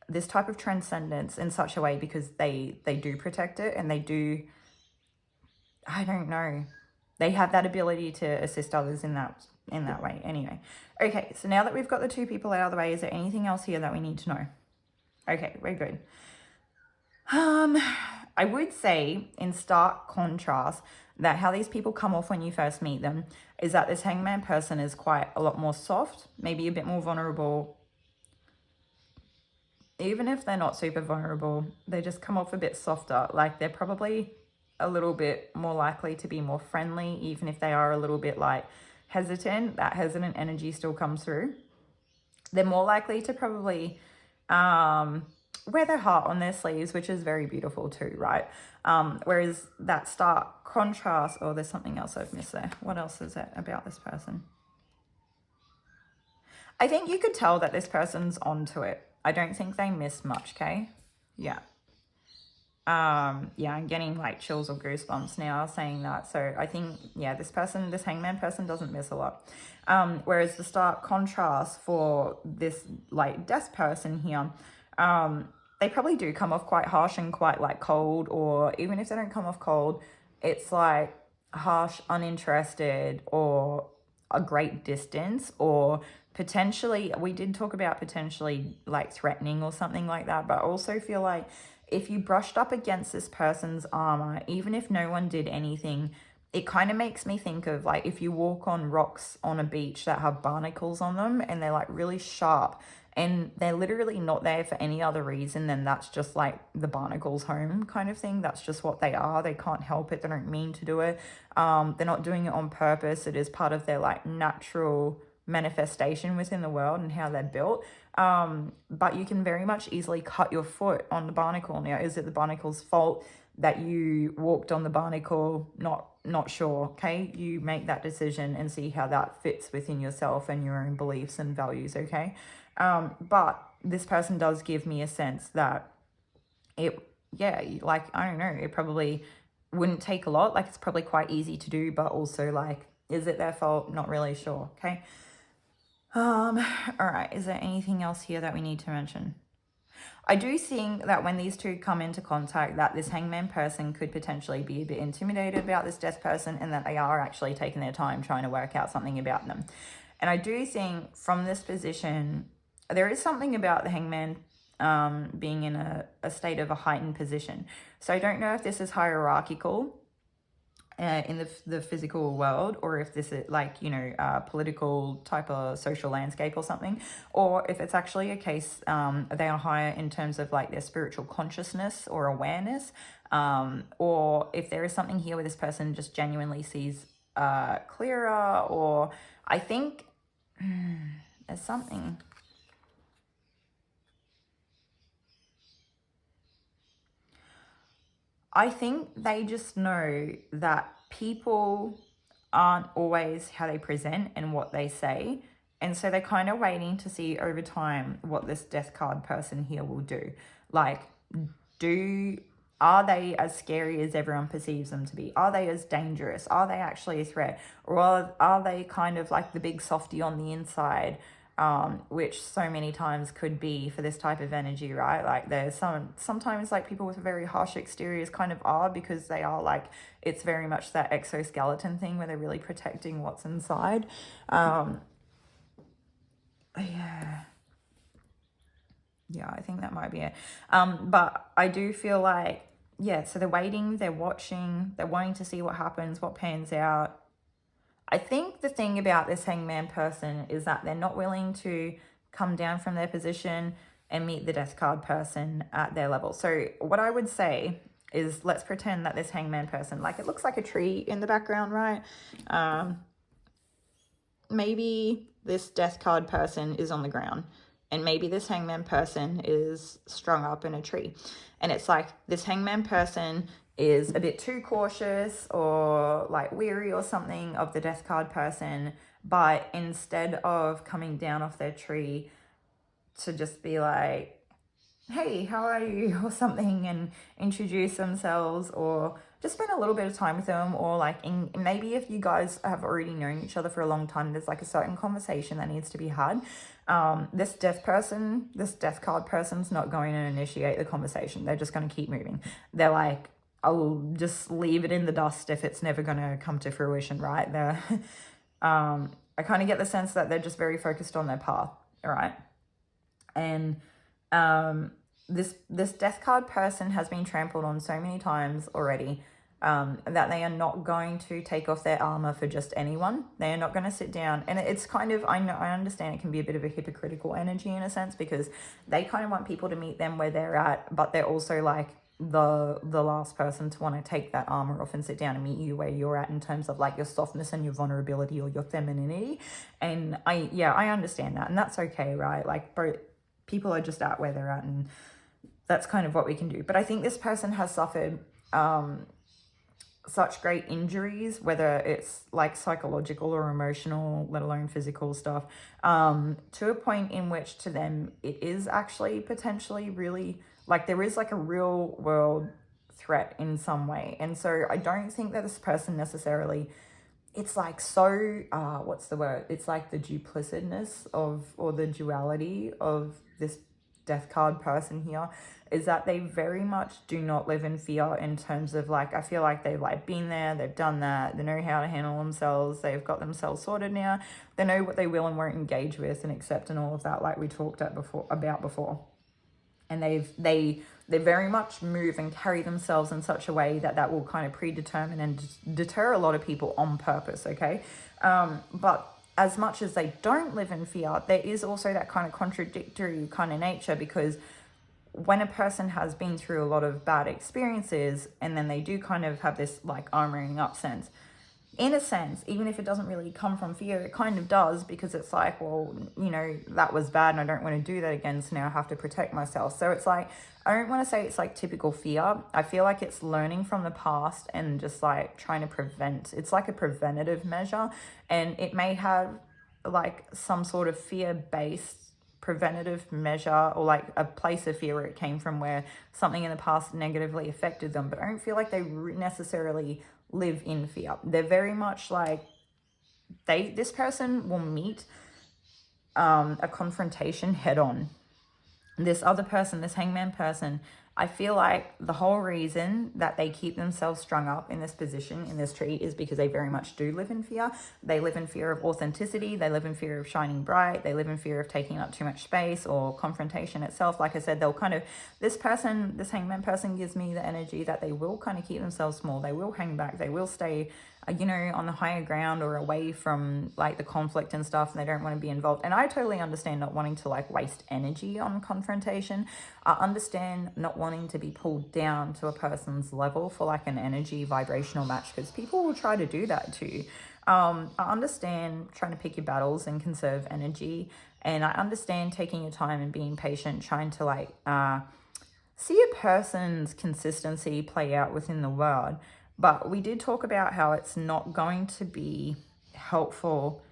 this type of transcendence in such a way, because they do protect it, and they do, I don't know, they have that ability to assist others in that way. Anyway, okay, so now that we've got the two people out of the way, is there anything else here that we need to know? Okay, we're good. I would say in stark contrast that how these people come off when you first meet them is that this hangman person is quite a lot more soft, maybe a bit more vulnerable. Even if they're not super vulnerable, they just come off a bit softer. Like they're probably a little bit more likely to be more friendly, even if they are a little bit like hesitant. That hesitant energy still comes through. They're more likely to probably wear their heart on their sleeves, which is very beautiful too, right? Whereas that stark contrast, oh, there's something else I've missed there. What else is it about this person? I think you could tell that this person's onto it. I don't think they miss much, okay? Yeah. Yeah, I'm getting like chills or goosebumps now saying that. So I think, yeah, this hangman person doesn't miss a lot. Whereas the stark contrast for this like death person here, they probably do come off quite harsh and quite like cold, or even if they don't come off cold, it's like harsh, uninterested, or a great distance, or potentially, we did talk about potentially like threatening or something like that, but I also feel like if you brushed up against this person's armor, even if no one did anything, it kind of makes me think of like if you walk on rocks on a beach that have barnacles on them and they're like really sharp and they're literally not there for any other reason than that's just like the barnacles home kind of thing. That's just what they are. They can't help it. They don't mean to do it. They're not doing it on purpose. It is part of their like natural manifestation within the world and how they're built. But you can very much easily cut your foot on the barnacle. Now, is it the barnacle's fault that you walked on the barnacle? Not sure. Okay, you make that decision and see how that fits within yourself and your own beliefs and values. Okay, but this person does give me a sense that like I don't know, it probably wouldn't take a lot. Like it's probably quite easy to do, but also like, is it their fault? Not really sure. Okay. All right. Is there anything else here that we need to mention? I do think that when these two come into contact, that this hangman person could potentially be a bit intimidated about this death person and that they are actually taking their time trying to work out something about them. And I do think from this position, there is something about the hangman being in a state of a heightened position. So I don't know if this is hierarchical in the physical world, or if this is like, you know, political type of social landscape or something, or if it's actually a case they are higher in terms of like their spiritual consciousness or awareness, or if there is something here where this person just genuinely sees clearer, or I think there's something. I think they just know that people aren't always how they present and what they say. And so they're kind of waiting to see over time what this death card person here will do. Like, are they as scary as everyone perceives them to be? Are they as dangerous? Are they actually a threat? Or are they kind of like the big softy on the inside? Which so many times could be for this type of energy, right? Like there's sometimes like people with very harsh exteriors kind of are, because they are like, it's very much that exoskeleton thing where they're really protecting what's inside. Yeah, I think that might be it. But I do feel like, yeah, so they're waiting, they're watching, they're wanting to see what happens, what pans out. I think the thing about this hangman person is that they're not willing to come down from their position and meet the death card person at their level. So what I would say is, let's pretend that this hangman person, like it looks like a tree in the background, right? Maybe this death card person is on the ground, and maybe this hangman person is strung up in a tree. And it's like this hangman person is a bit too cautious or like weary or something of the death card person, but instead of coming down off their tree to just be like, hey, how are you, or something, and introduce themselves, or just spend a little bit of time with them, or like maybe if you guys have already known each other for a long time, there's like a certain conversation that needs to be had. This death card person's not going to initiate the conversation. They're just going to keep moving. They're like, I'll just leave it in the dust if it's never going to come to fruition, right? I kind of get the sense that they're just very focused on their path, all right? And this death card person has been trampled on so many times already that they are not going to take off their armor for just anyone. They are not going to sit down. And it's kind of, I understand it can be a bit of a hypocritical energy in a sense, because they kind of want people to meet them where they're at, but they're also like the last person to want to take that armor off and sit down and meet you where you're at in terms of like your softness and your vulnerability or your femininity. And I understand that, and that's okay, right? Like both people are just at where they're at, and that's kind of what we can do. But I think this person has suffered such great injuries, whether it's like psychological or emotional, let alone physical stuff, to a point in which to them it is actually potentially really, like there is like a real world threat in some way. And so I don't think that this person necessarily, it's like so, what's the word? It's like the duplicitness of, or the duality of this death card person here, is that they very much do not live in fear in terms of like, I feel like they've like been there, they've done that, they know how to handle themselves, they've got themselves sorted now, they know what they will and won't engage with and accept and all of that, like we talked about before. And they They very much move and carry themselves in such a way that will kind of predetermine and deter a lot of people on purpose, okay? But as much as they don't live in fear, there is also that kind of contradictory kind of nature, because when a person has been through a lot of bad experiences and then they do kind of have this like armoring up sense, in a sense, even if it doesn't really come from fear, it kind of does, because it's like, well, you know, that was bad and I don't want to do that again, so now I have to protect myself. So it's like, I don't want to say it's like typical fear. I feel like it's learning from the past and just like trying to prevent. It's like a preventative measure, and it may have like some sort of fear-based preventative measure, or like a place of fear where it came from, where something in the past negatively affected them, but I don't feel like they necessarily live in fear. They're very much like, this person will meet a confrontation head on. This other person, this hangman person, I feel like the whole reason that they keep themselves strung up in this position, in this tree, is because they very much do live in fear. They live in fear of authenticity. They live in fear of shining bright. They live in fear of taking up too much space or confrontation itself. Like I said, they'll kind of, this person, this hangman person gives me the energy that they will kind of keep themselves small. They will hang back. They will stay, you know, on the higher ground or away from like the conflict and stuff, and they don't want to be involved. And I totally understand not wanting to like waste energy on confrontation. I understand not wanting to be pulled down to a person's level for like an energy vibrational match, because people will try to do that too. I understand trying to pick your battles and conserve energy, and I understand taking your time and being patient, trying to like see a person's consistency play out within the world. But we did talk about how it's not going to be helpful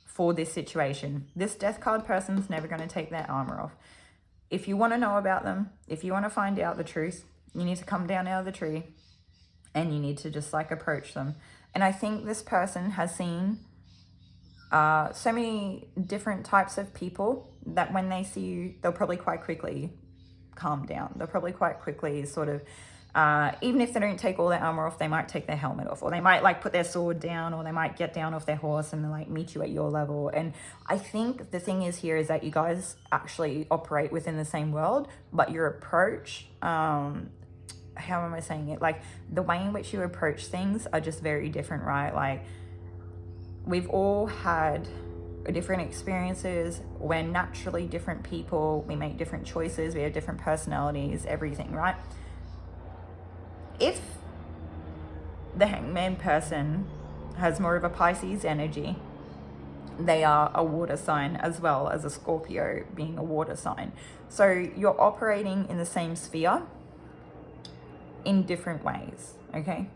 for this situation. This death card person's never going to take their armor off. If you want to know about them, if you want to find out the truth, you need to come down out of the tree and you need to just like approach them. And I think this person has seen so many different types of people that when they see you, they'll probably quite quickly calm down. They'll probably quite quickly sort of, even if they don't take all their armor off, they might take their helmet off, or they might like put their sword down, or they might get down off their horse and like meet you at your level. And I think the thing is here is that you guys actually operate within the same world, but your approach, how am I saying it? Like the way in which you approach things are just very different, right? Like we've all had different experiences. We're naturally different people. We make different choices. We have different personalities, everything, right? If the hangman person has more of a Pisces energy, they are a water sign, as well as a Scorpio being a water sign. So you're operating in the same sphere in different ways, okay?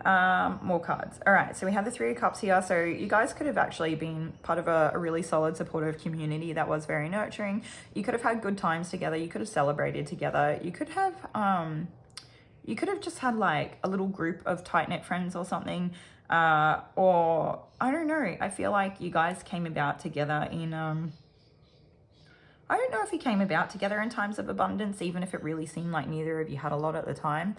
More cards. All right, so we have the Three of Cups here. So you guys could have actually been part of a really solid, supportive community that was very nurturing. You could have had good times together. You could have celebrated together. You could have just had like a little group of tight-knit friends or something. Or I don't know. I feel like you guys came about together in, I don't know if you came about together in times of abundance, even if it really seemed like neither of you had a lot at the time.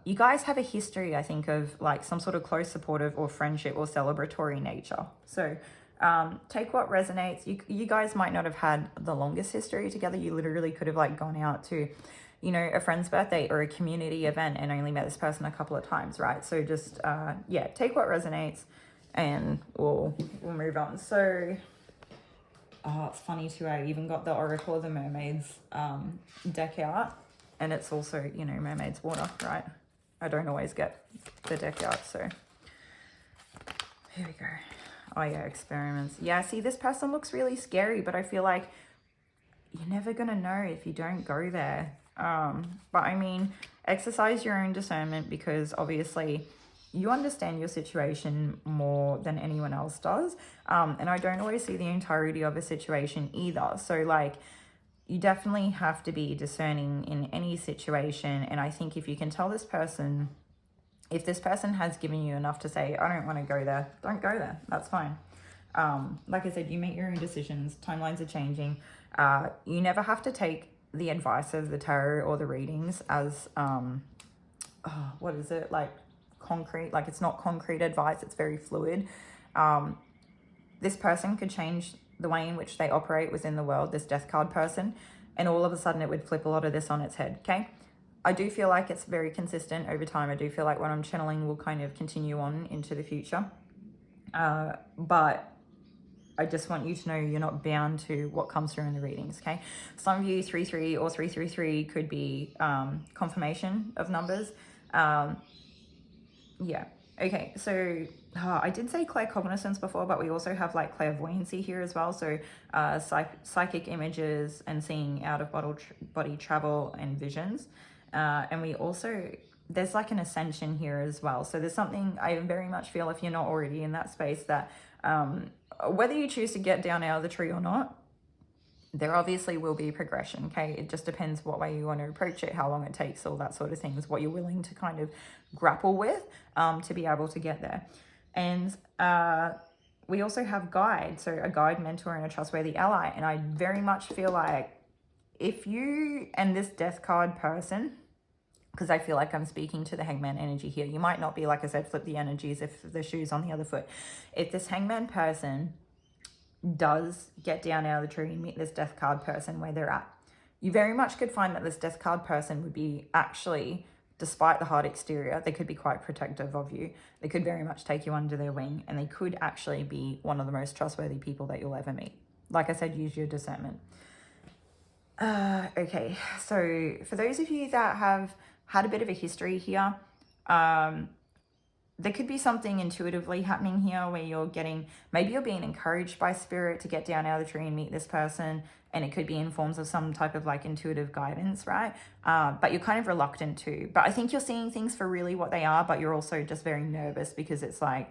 You guys have a history, I think, of like some sort of close supportive or friendship or celebratory nature. So take what resonates. You guys might not have had the longest history together. You literally could have like gone out to, you know, a friend's birthday or a community event and only met this person a couple of times, right? So just, yeah, take what resonates and we'll move on. So, oh, it's funny too, I even got the Oracle of the Mermaids deck out, and it's also, you know, mermaids water, right? I don't always get the deck out, so here we go. Oh yeah, experiments. Yeah, see, this person looks really scary, but I feel like you're never gonna know if you don't go there. But I mean, exercise your own discernment, because obviously you understand your situation more than anyone else does. And I don't always see the entirety of a situation either. So like, you definitely have to be discerning in any situation. And I think if you can tell this person, if this person has given you enough to say, I don't want to go there, don't go there. That's fine. Like I said, you make your own decisions. Timelines are changing. You never have to take the advice of the tarot or the readings as, what is it? Like concrete, like it's not concrete advice. It's very fluid. This person could change the way in which they operate within the world, this death card person, and all of a sudden it would flip a lot of this on its head, okay? I do feel like it's very consistent over time. I do feel like what I'm channeling will kind of continue on into the future. But I just want you to know you're not bound to what comes through in the readings, okay? Some of you, 3-3 or 3-3-3 could be confirmation of numbers. Yeah, okay, so I did say claircognizance before, but we also have like clairvoyancy here as well. So psychic images and seeing out of body travel and visions. And we also, there's like an ascension here as well. So there's something I very much feel, if you're not already in that space, that whether you choose to get down out of the tree or not, there obviously will be progression, okay? It just depends what way you want to approach it, how long it takes, all that sort of things, what you're willing to kind of grapple with to be able to get there. And we also have guide, so a guide, mentor, and a trustworthy ally. And I very much feel like if you and this death card person, because I feel like I'm speaking to the hangman energy here, you might not be, like I said, flip the energies if the shoe's on the other foot. If this hangman person does get down out of the tree and meet this death card person where they're at, you very much could find that this death card person would be actually, despite the hard exterior, they could be quite protective of you. They could very much take you under their wing, and they could actually be one of the most trustworthy people that you'll ever meet. Like I said, use your discernment. Okay, so for those of you that have had a bit of a history here, there could be something intuitively happening here where you're getting, maybe you're being encouraged by spirit to get down out of the tree and meet this person, and it could be in forms of some type of like intuitive guidance, right? But you're kind of reluctant to. But I think you're seeing things for really what they are, but you're also just very nervous because it's like,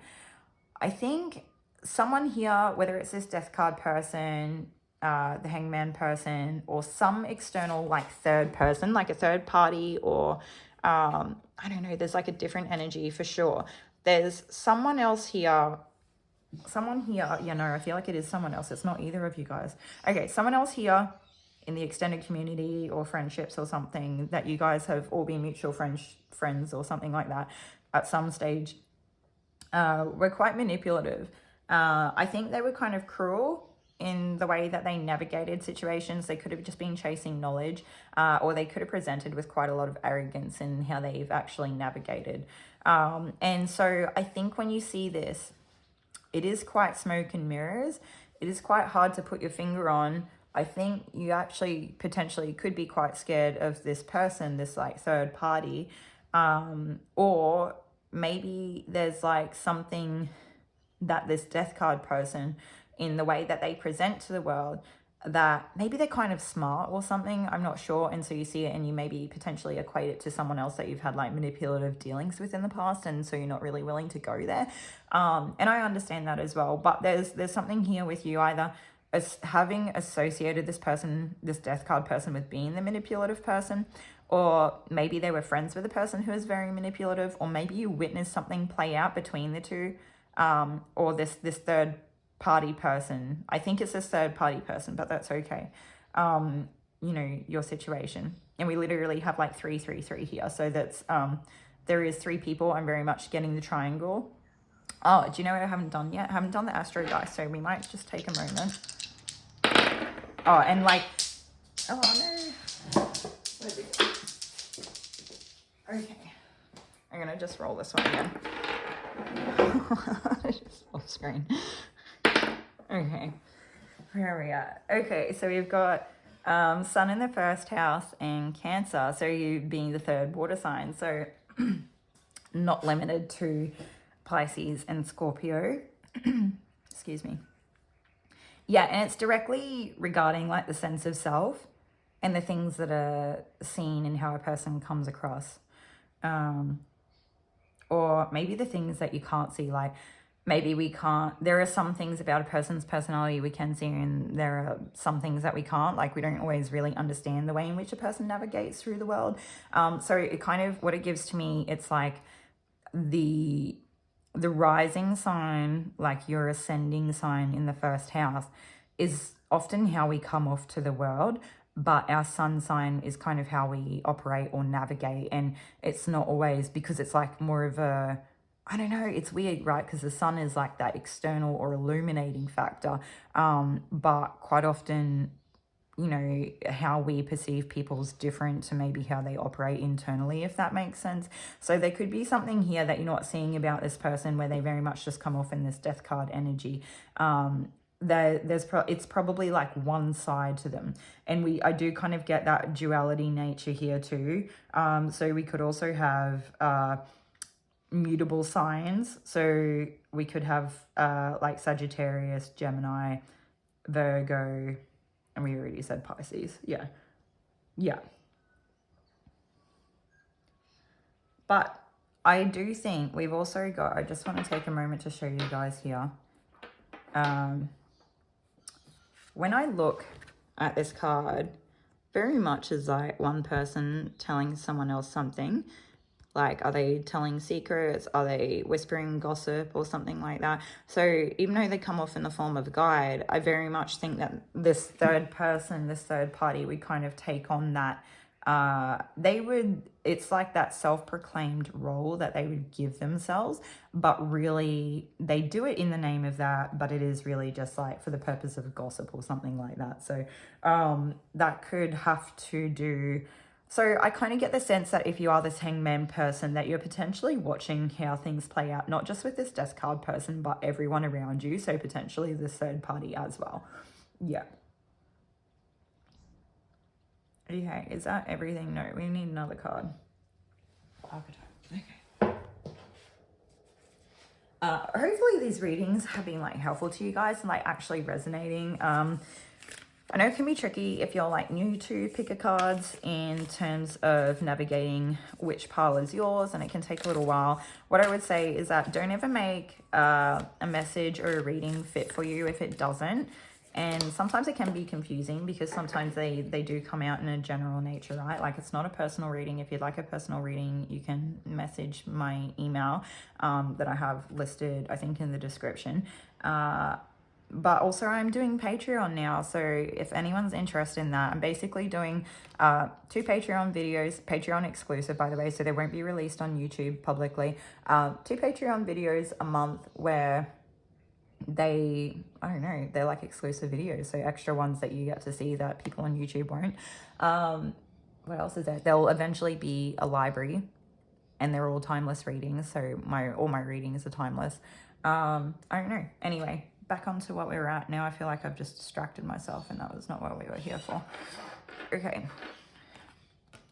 I think someone here, whether it's this death card person, the hangman person, or some external like third person, like a third party, or I don't know, there's like a different energy for sure. There's someone else here, you know, I feel like it is someone else. It's not either of you guys. Okay, someone else here in the extended community or friendships or something that you guys have all been mutual friends or something like that at some stage. Were quite manipulative. I think they were kind of cruel in the way that they navigated situations. They could have just been chasing knowledge, or they could have presented with quite a lot of arrogance in how they've actually navigated. And so I think when you see this, it is quite smoke and mirrors. It is quite hard to put your finger on. I think you actually potentially could be quite scared of this person, this like third party, or maybe there's like something that this death card person, in the way that they present to the world, that maybe they're kind of smart or something, I'm not sure. And so you see it and you maybe potentially equate it to someone else that you've had like manipulative dealings with in the past, and so you're not really willing to go there. And I understand that as well, but there's something here with you either as having associated this person, this death card person, with being the manipulative person, or maybe they were friends with a person who is very manipulative, or maybe you witnessed something play out between the two, or this third party person. I think it's this third party person, but that's okay. You know, your situation. And we literally have like 3-3-3 here. So that's, there is 3 people. I'm very much getting the triangle. Oh, do you know what I haven't done yet? I haven't done the astro dice, so we might just take a moment. Oh, and like, oh no. Okay. I'm gonna just roll this one again. Just off screen. Okay, where are we at? Okay, so we've got Sun in the first house and Cancer, so you being the third water sign, so not limited to Pisces and Scorpio. Excuse me. Yeah, and it's directly regarding like the sense of self and the things that are seen and how a person comes across. Or maybe the things that you can't see, like maybe we can't, there are some things about a person's personality we can see, and there are some things that we can't, like we don't always really understand the way in which a person navigates through the world. So it kind of, what it gives to me, it's like the rising sign, like your ascending sign in the first house, is often how we come off to the world, but our sun sign is kind of how we operate or navigate. And it's not always, because it's like more of a, I don't know, it's weird, right? Because the sun is like that external or illuminating factor. But quite often, you know, how we perceive people's different to maybe how they operate internally, if that makes sense. So there could be something here that you're not seeing about this person where they very much just come off in this death card energy. It's probably like one side to them, and I do kind of get that duality nature here too. So we could also have mutable signs. So we could have like Sagittarius, Gemini, Virgo, and we already said Pisces. Yeah. But I do think we've also got, I just want to take a moment to show you guys here. When I look at this card, very much is like one person telling someone else something. Like, are they telling secrets? Are they whispering gossip or something like that? So even though they come off in the form of a guide, I very much think that this third person, this third party would kind of take on that. It's like that self-proclaimed role that they would give themselves, but really they do it in the name of that, but it is really just like for the purpose of gossip or something like that. So that could have to do... So I kind of get the sense that if you are this hangman person, that you're potentially watching how things play out, not just with this death card person, but everyone around you. So potentially this third party as well. Yeah. Okay, is that everything? No, we need another card. Okay. Hopefully these readings have been like helpful to you guys and like actually resonating. I know it can be tricky if you're like new to pick a cards in terms of navigating which pile is yours, and it can take a little while. What I would say is that don't ever make a message or a reading fit for you if it doesn't. And sometimes it can be confusing because sometimes they do come out in a general nature, right? Like it's not a personal reading. If you'd like a personal reading, you can message my email that I have listed, I think, in the description. But also I'm doing Patreon now. So if anyone's interested in that, I'm basically doing 2 Patreon videos, Patreon exclusive, by the way, so they won't be released on YouTube publicly. 2 Patreon videos a month where they're like exclusive videos. So extra ones that you get to see that people on YouTube won't. What else is there? There'll eventually be a library and they're all timeless readings. So all my readings are timeless. I don't know. Anyway, back onto what we were at. Now I feel like I've just distracted myself and that was not what we were here for. Okay.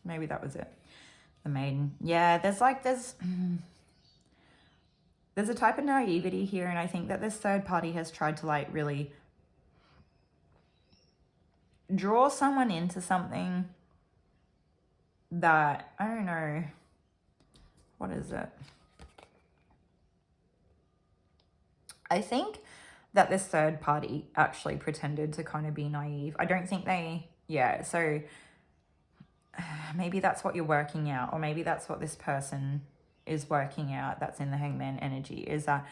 Maybe that was it. The maiden. Yeah, there's a type of naivety here, and I think that this third party has tried to like really draw someone into something that, I don't know, what is it? I think that this third party actually pretended to kind of be naive. I don't think so maybe that's what you're working out, or maybe that's what this person is working out that's in the hangman energy, is that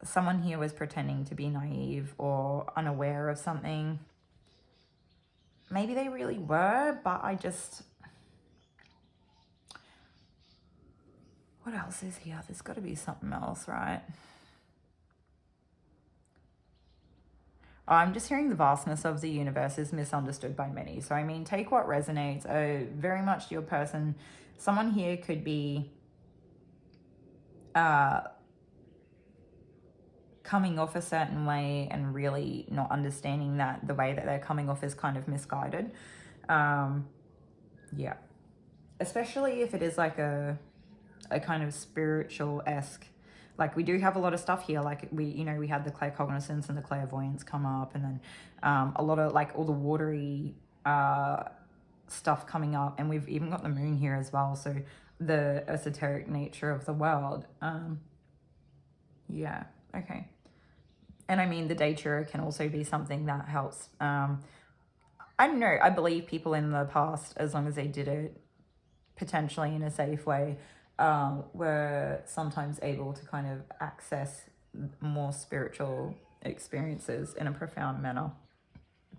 someone here was pretending to be naive or unaware of something. Maybe they really were, but what else is here? There's got to be something else, right? I'm just hearing the vastness of the universe is misunderstood by many. So, I mean, take what resonates. Very much your person. Someone here could be coming off a certain way and really not understanding that the way that they're coming off is kind of misguided. Yeah. Especially if it is like a kind of spiritual-esque. Like we do have a lot of stuff here, like we had the claircognizance and the clairvoyance come up, and then a lot of like all the watery stuff coming up, and we've even got the moon here as well, so the esoteric nature of the world. Yeah, okay. And I mean, the datura can also be something that helps. I don't know, I believe people in the past, as long as they did it potentially in a safe way, were sometimes able to kind of access more spiritual experiences in a profound manner.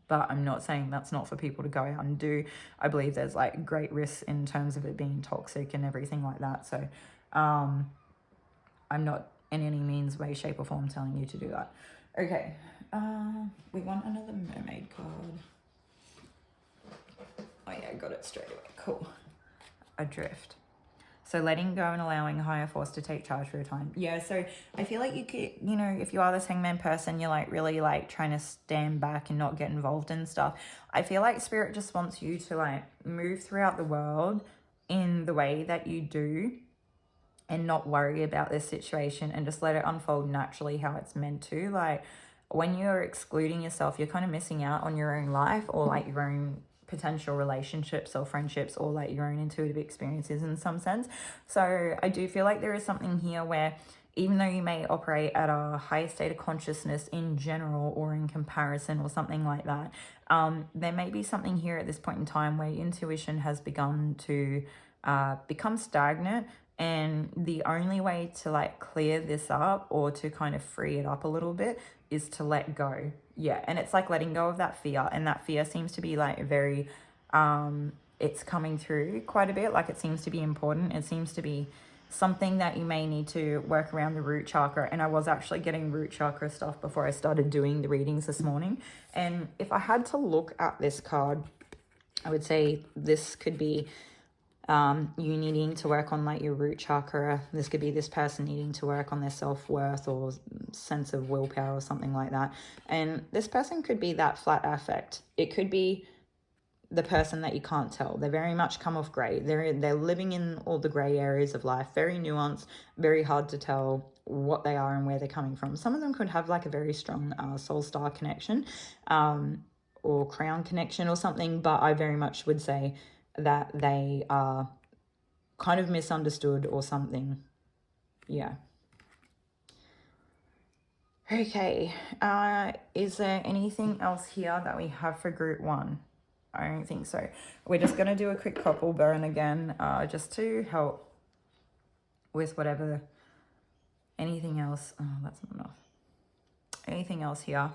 But I'm not saying that's not for people to go out and do. I believe there's like great risks in terms of it being toxic and everything like that. So I'm not in any means, way, shape or form telling you to do that. Okay, we want another mermaid card. Oh yeah, I got it straight away. Cool. Adrift. So letting go and allowing a higher force to take charge for your time. Yeah, so I feel like you could, you know, if you are this hangman person, you're like really like trying to stand back and not get involved in stuff. I feel like spirit just wants you to like move throughout the world in the way that you do and not worry about this situation and just let it unfold naturally how it's meant to. Like when you're excluding yourself, you're kind of missing out on your own life or like your own potential relationships or friendships or like your own intuitive experiences in some sense. So I do feel like there is something here where even though you may operate at a higher state of consciousness in general or in comparison or something like that, there may be something here at this point in time where your intuition has begun to become stagnant, and the only way to like clear this up or to kind of free it up a little bit is to let go. Yeah, and it's like letting go of that fear, and that fear seems to be like very it's coming through quite a bit. Like it seems to be important. It seems to be something that you may need to work around the root chakra. And I was actually getting root chakra stuff before I started doing the readings this morning. And if I had to look at this card, I would say this could be you needing to work on like your root chakra. This could be this person needing to work on their self-worth or sense of willpower or something like that. And this person could be that flat affect. It could be the person that you can't tell. They very much come off gray. They're living in all the gray areas of life, very nuanced, very hard to tell what they are and where they're coming from. Some of them could have like a very strong soul star connection or crown connection or something, but I very much would say that they are kind of misunderstood or something. Yeah. Okay. Is there anything else here that we have for group one? I don't think so. We're just going to do a quick couple burn again, just to help with whatever, anything else. Oh, that's not enough. Anything else here?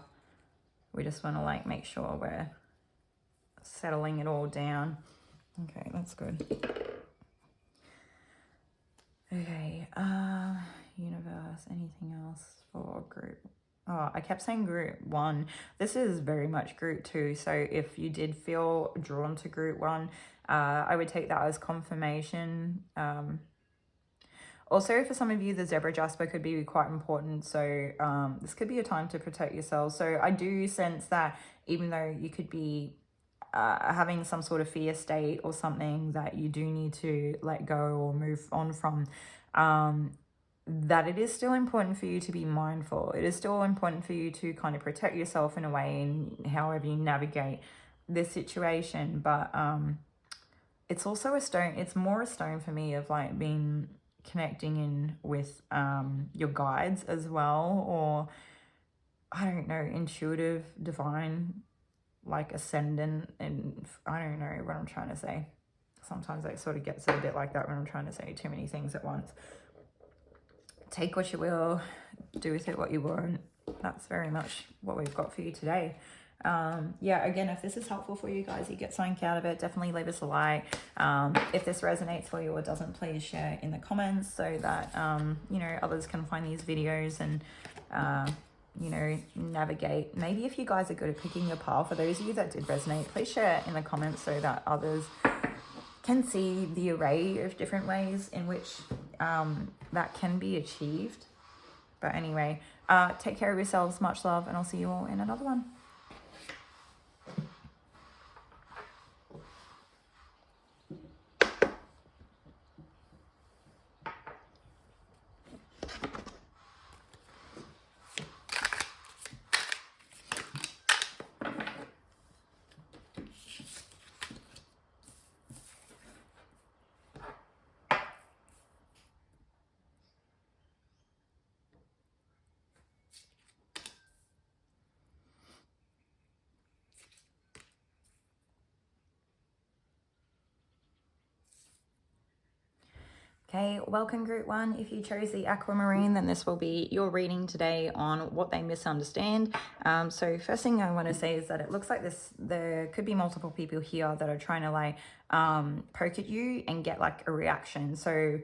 We just want to like make sure we're settling it all down. Okay, that's good. Okay, universe, anything else for group? Oh, I kept saying group one. This is very much group two. So if you did feel drawn to group one, I would take that as confirmation. Also, for some of you, the zebra jasper could be quite important. So this could be a time to protect yourselves. So I do sense that even though you could be having some sort of fear state or something that you do need to let go or move on from, that it is still important for you to be mindful. It is still important for you to kind of protect yourself in a way in however you navigate this situation. But it's also a stone. It's more a stone for me of like being connecting in with your guides as well, or I don't know, intuitive, divine, like ascendant, and I don't know what I'm trying to say. Sometimes it sort of gets a bit like that when I'm trying to say too many things at once. Take what you will, do with it what you want. That's very much what we've got for you today. Yeah, again, if this is helpful for you guys, you get something out of it, definitely leave us a like. If this resonates for you or doesn't, please share in the comments so that you know, others can find these videos and you know, navigate. Maybe if you guys are good at picking your path, for those of you that did resonate, please share in the comments so that others can see the array of different ways in which that can be achieved. But anyway, take care of yourselves, much love, and I'll see you all in another one. Okay, welcome group one. If you chose the Aquamarine, then this will be your reading today on what they misunderstand. So first thing I want to say is that it looks like there could be multiple people here that are trying to like poke at you and get like a reaction. So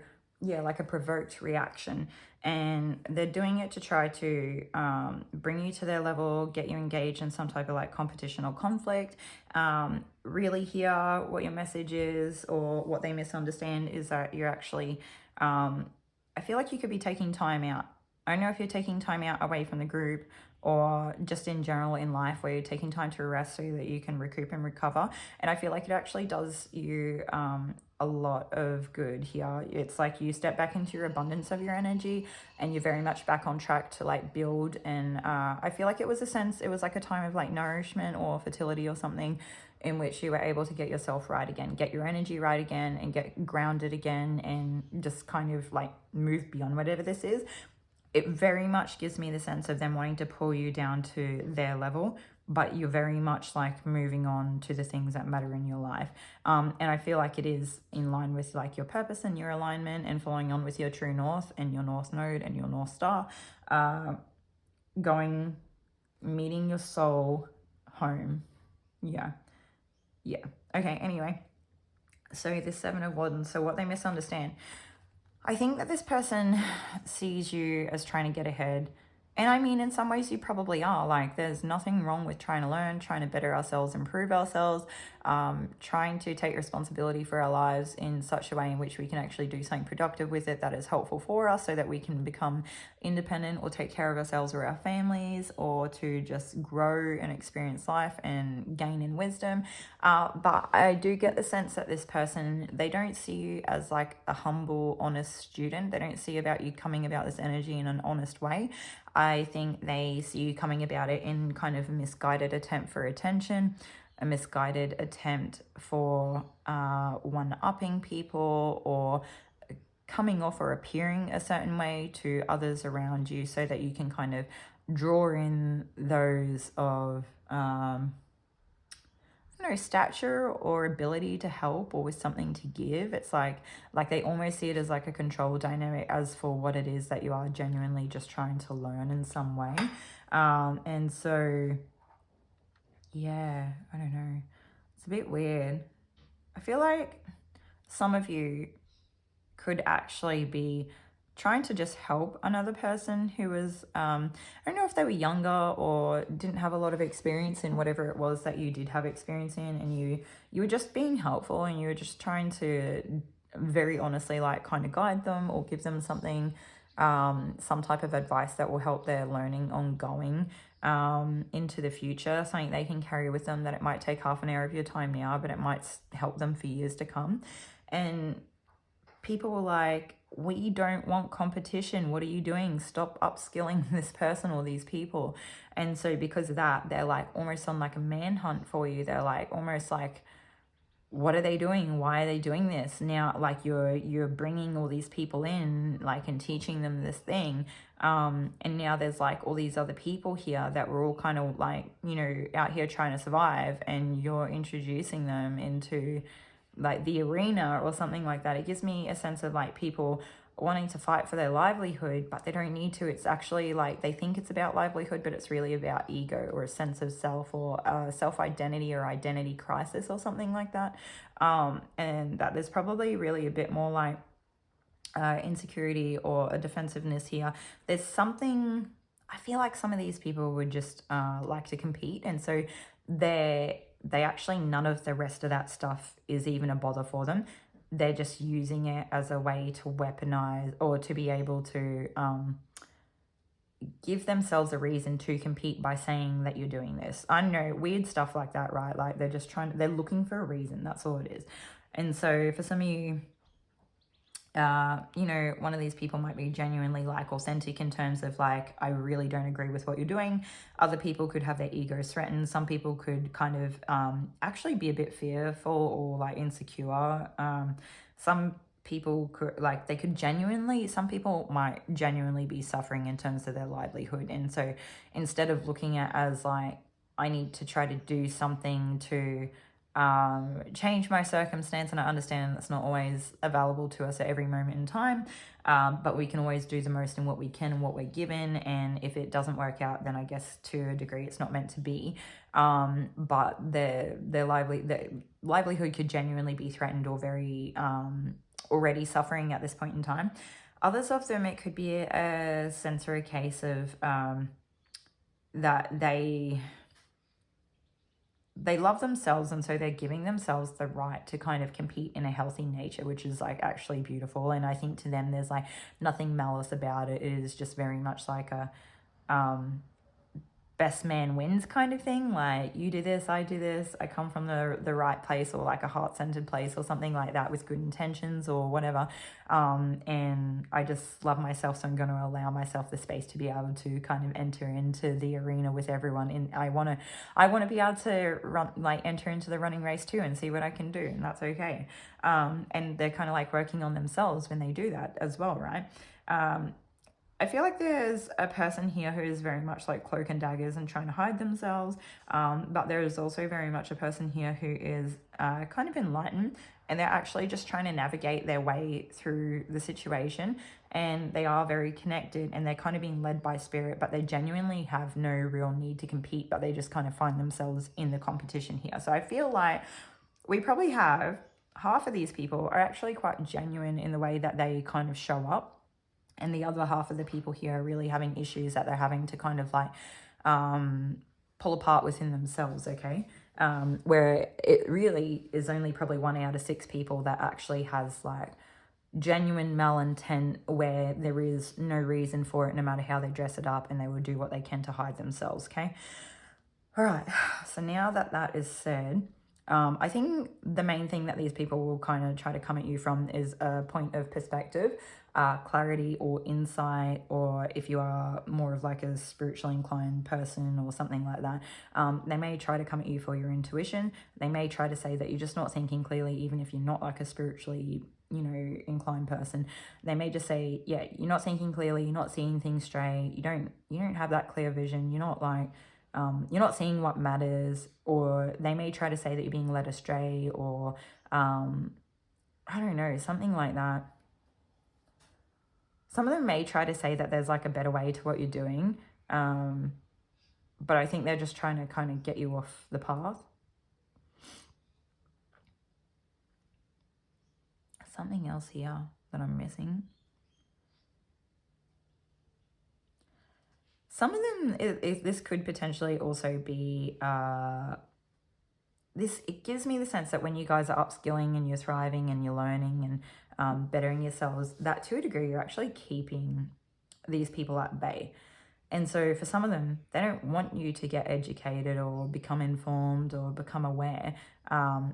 yeah, like a provoked reaction. And they're doing it to try to bring you to their level, get you engaged in some type of like competition or conflict. Really hear what your message is, or what they misunderstand is that you're actually, I feel like you could be taking time out. I don't know if you're taking time out away from the group, or just in general in life, where you're taking time to rest so that you can recoup and recover. And I feel like it actually does you a lot of good here. It's like you step back into your abundance of your energy, and you're very much back on track to like build. And I feel like it was like a time of like nourishment or fertility or something, in which you were able to get yourself right again, get your energy right again, and get grounded again, and just kind of like move beyond whatever this is. It very much gives me the sense of them wanting to pull you down to their level, but you're very much like moving on to the things that matter in your life. And I feel like it is in line with like your purpose and your alignment, and following on with your true north and your north node and your north star, meeting your soul home. Yeah. Okay, anyway. So the Seven of Wands, so what they misunderstand. I think that this person sees you as trying to get ahead. And I mean, in some ways you probably are. Like, there's nothing wrong with trying to learn, trying to better ourselves, improve ourselves, trying to take responsibility for our lives in such a way in which we can actually do something productive with it that is helpful for us, so that we can become independent or take care of ourselves or our families, or to just grow and experience life and gain in wisdom. But I do get the sense that this person, they don't see you as like a humble, honest student. They don't see about you coming about this energy in an honest way. I think they see you coming about it in kind of a misguided attempt for attention, a misguided attempt for one-upping people, or coming off or appearing a certain way to others around you, so that you can kind of draw in those of stature or ability to help, or with something to give. It's like they almost see it as like a control dynamic, as for what it is that you are genuinely just trying to learn in some way. And so, yeah, I don't know. It's a bit weird. I feel like some of you could actually be trying to just help another person who was, I don't know if they were younger or didn't have a lot of experience in whatever it was that you did have experience in, and you were just being helpful, and you were just trying to very honestly like kind of guide them or give them something, some type of advice that will help their learning ongoing into the future, something they can carry with them, that it might take half an hour of your time now, but it might help them for years to come. And people were like, we don't want competition. What are you doing? Stop upskilling this person or these people. And so because of that, they're like almost on like a manhunt for you. They're like almost like, what are they doing? Why are they doing this? Now, like you're bringing all these people in, like, and teaching them this thing. And now there's like all these other people here that were all kind of like, out here trying to survive, and you're introducing them into like the arena or something like that. It gives me a sense of like people wanting to fight for their livelihood, but they don't need to. It's actually like they think it's about livelihood, but it's really about ego or a sense of self, or self-identity or identity crisis or something like that. And that there's probably really a bit more like insecurity or a defensiveness here. There's something, I feel like some of these people would just like to compete, and so they actually, none of the rest of that stuff is even a bother for them. They're just using it as a way to weaponize, or to be able to give themselves a reason to compete by saying that you're doing this. I know, weird stuff like that, right? Like they're looking for a reason. That's all it is. And so for some of you, one of these people might be genuinely like authentic in terms of like, I really don't agree with what you're doing. Other people could have their egos threatened. Some people could kind of actually be a bit fearful or like insecure. Some people could some people might genuinely be suffering in terms of their livelihood. And so instead of looking at as like, I need to try to do something to change my circumstance, and I understand that's not always available to us at every moment in time, but we can always do the most in what we can and what we're given, and if it doesn't work out, then I guess to a degree it's not meant to be. But their livelihood could genuinely be threatened, or very already suffering at this point in time. Others of them, it could be a sense or a case of that they love themselves, and so they're giving themselves the right to kind of compete in a healthy nature, which is like actually beautiful. And I think to them there's like nothing malice about it. It is just very much like a best man wins kind of thing. Like, you do this, I do this, I come from the right place, or like a heart-centered place or something like that, with good intentions or whatever, and I just love myself, so I'm going to allow myself the space to be able to kind of enter into the arena with everyone. And I want to be able to enter into the running race too and see what I can do, and that's okay. And they're kind of like working on themselves when they do that as well, right? I feel like there's a person here who is very much like cloak and daggers and trying to hide themselves, but there is also very much a person here who is kind of enlightened, and they're actually just trying to navigate their way through the situation, and they are very connected, and they're kind of being led by spirit, but they genuinely have no real need to compete, but they just kind of find themselves in the competition here. So I feel like we probably have half of these people are actually quite genuine in the way that they kind of show up. And the other half of the people here are really having issues that they're having to kind of like pull apart within themselves, okay? Where it really is only probably 1 out of 6 people that actually has like genuine malintent, where there is no reason for it, no matter how they dress it up, and they will do what they can to hide themselves, okay? All right, so now that that is said, I think the main thing that these people will kind of try to come at you from is a point of perspective, clarity or insight, or if you are more of like a spiritually inclined person or something like that, they may try to come at you for your intuition. They may try to say that you're just not thinking clearly, even if you're not like a spiritually, you know, inclined person. They may just say, yeah, you're not thinking clearly, you're not seeing things straight, you don't have that clear vision, you're not like, you're not seeing what matters. Or they may try to say that you're being led astray, or I don't know, something like that. Some of them may try to say that there's like a better way to what you're doing, but I think they're just trying to kind of get you off the path. Something else here that I'm missing. Some of them, this could potentially also be, it gives me the sense that when you guys are upskilling and you're thriving and you're learning and bettering yourselves, that to a degree you're actually keeping these people at bay. And so for some of them, they don't want you to get educated or become informed or become aware,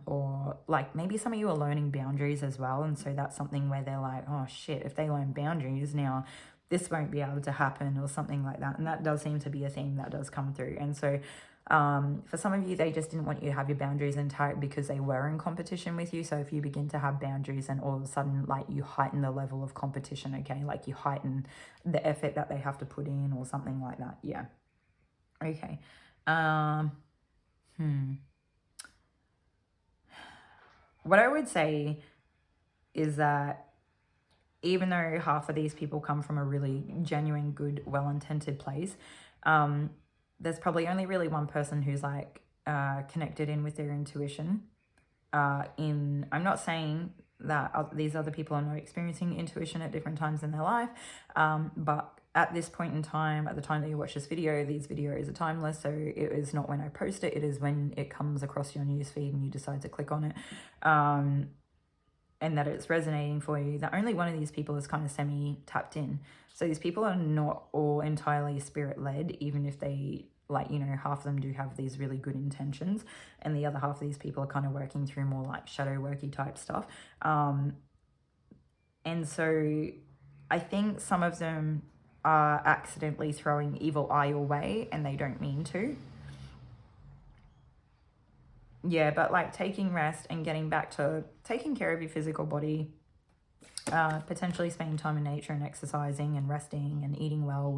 or like maybe some of you are learning boundaries as well. And so that's something where they're like, oh shit, if they learn boundaries now, this won't be able to happen, or something like that. And that does seem to be a theme that does come through. And so for some of you, they just didn't want you to have your boundaries intact because they were in competition with you. So if you begin to have boundaries, then all of a sudden, like, you heighten the level of competition, okay? Like, you heighten the effort that they have to put in, or something like that. Yeah. Okay. What I would say is that even though half of these people come from a really genuine, good, well-intended place, there's probably only really one person who's like connected in with their intuition. I'm not saying that these other people are not experiencing intuition at different times in their life, but at this point in time, at the time that you watch this video, these videos are timeless, so it is not when I post it, it is when it comes across your newsfeed and you decide to click on it. And that it's resonating for you, that only one of these people is kind of semi-tapped in. So these people are not all entirely spirit-led, even if they, like, you know, half of them do have these really good intentions, and the other half of these people are kind of working through more like shadow worky type stuff. And so I think some of them are accidentally throwing evil eye your way, and they don't mean to. Yeah, but like taking rest and getting back to taking care of your physical body, potentially spending time in nature and exercising and resting and eating well,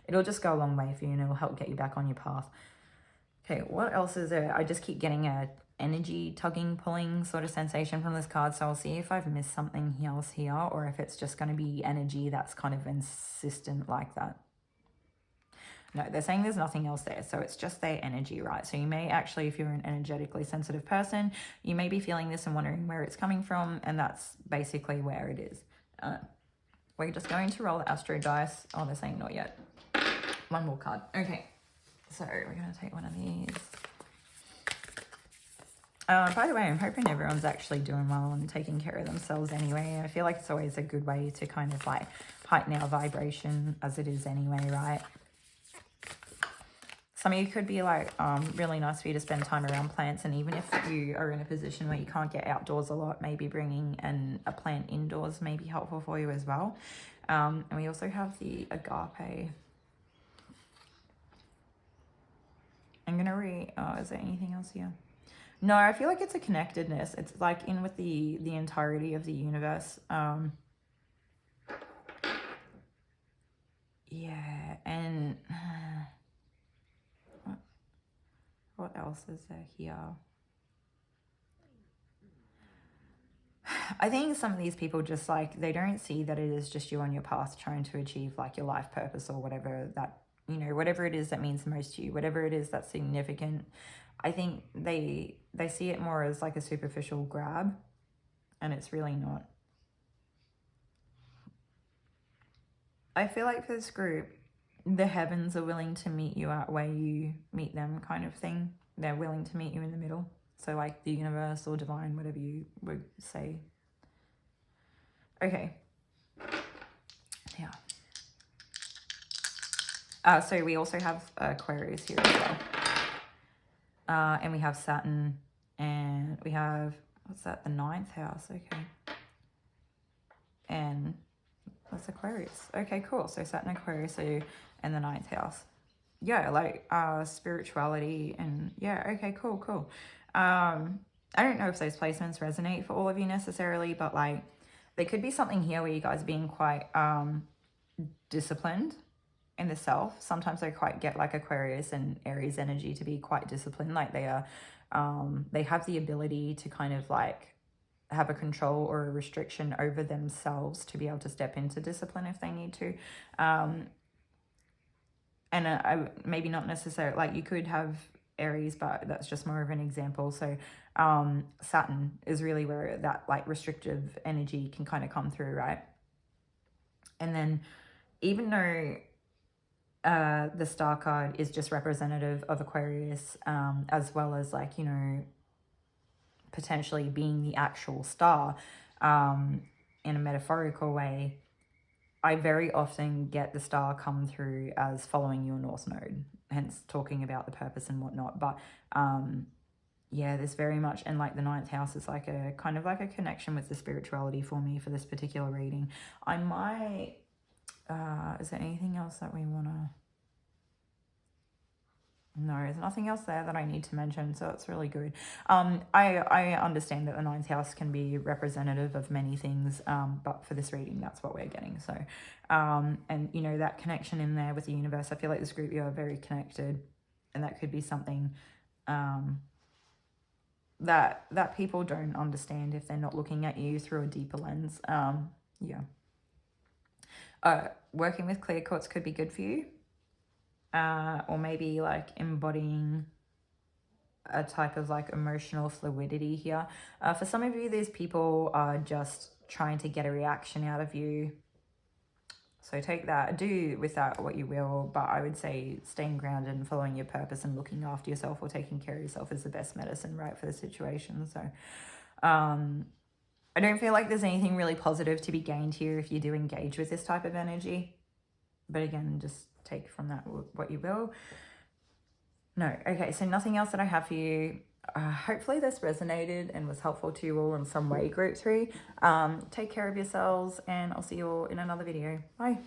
it'll just go a long way for you, and it'll help get you back on your path. Okay, what else is there? I just keep getting a energy tugging, pulling sort of sensation from this card, so I'll see if I've missed something else here, or if it's just going to be energy that's kind of insistent like that. No, they're saying there's nothing else there. So it's just their energy, right? So you may actually, if you're an energetically sensitive person, you may be feeling this and wondering where it's coming from. And that's basically where it is. We're just going to roll the Astro dice. Oh, they're saying not yet. One more card. Okay. So we're going to take one of these. By the way, I'm hoping everyone's actually doing well and taking care of themselves anyway. I feel like it's always a good way to kind of like heighten our vibration as it is anyway, right? Some of you could be like really nice for you to spend time around plants, and even if you are in a position where you can't get outdoors a lot, maybe bringing a plant indoors may be helpful for you as well. And we also have the agape. I'm gonna read. Oh, is there anything else here? No, I feel like it's a connectedness. It's like in with the entirety of the universe. Yeah, and what else is there here? I think some of these people just like, they don't see that it is just you on your path trying to achieve like your life purpose or whatever that, you know, whatever it is that means the most to you, whatever it is that's significant. I think they see it more as like a superficial grab, and it's really not. I feel like for this group, the heavens are willing to meet you at where you meet them kind of thing. They're willing to meet you in the middle. So like the universe or divine, whatever you would say. Okay. Yeah. So we also have Aquarius here as well. And we have Saturn, and we have, what's that, the 9th house, okay. And that's Aquarius. Okay, cool. So Saturn, Aquarius, so, and the 9th house. Yeah, like spirituality and yeah, okay, cool. I don't know if those placements resonate for all of you necessarily, but like there could be something here where you guys are being quite disciplined in the self. Sometimes they quite get like Aquarius and Aries energy to be quite disciplined. Like they are, they have the ability to kind of like have a control or a restriction over themselves to be able to step into discipline if they need to. And maybe not necessarily, like you could have Aries, but that's just more of an example. So Saturn is really where that like restrictive energy can kind of come through, right? And then even though the star card is just representative of Aquarius, as well as like, you know, potentially being the actual star in a metaphorical way, I very often get the star come through as following your North Node, hence talking about the purpose and whatnot. But yeah, there's very much, and like the 9th house is like a kind of like a connection with the spirituality for me for this particular reading. I might, is there anything else that we want to? No, there's nothing else there that I need to mention, so it's really good. I understand that the 9th house can be representative of many things, but for this reading, that's what we're getting. So, and you know, that connection in there with the universe, I feel like this group, you are very connected, and that could be something that people don't understand if they're not looking at you through a deeper lens. Yeah. Working with clear quartz could be good for you. Or maybe like embodying a type of like emotional fluidity here. For some of you, these people are just trying to get a reaction out of you. So take that, do with that what you will, but I would say staying grounded and following your purpose and looking after yourself or taking care of yourself is the best medicine, right, for the situation. So I don't feel like there's anything really positive to be gained here if you do engage with this type of energy. But again, just take from that what you will. No, okay, so nothing else that I have for you. Hopefully this resonated and was helpful to you all in some way, group 3. Take care of yourselves, and I'll see you all in another video. Bye.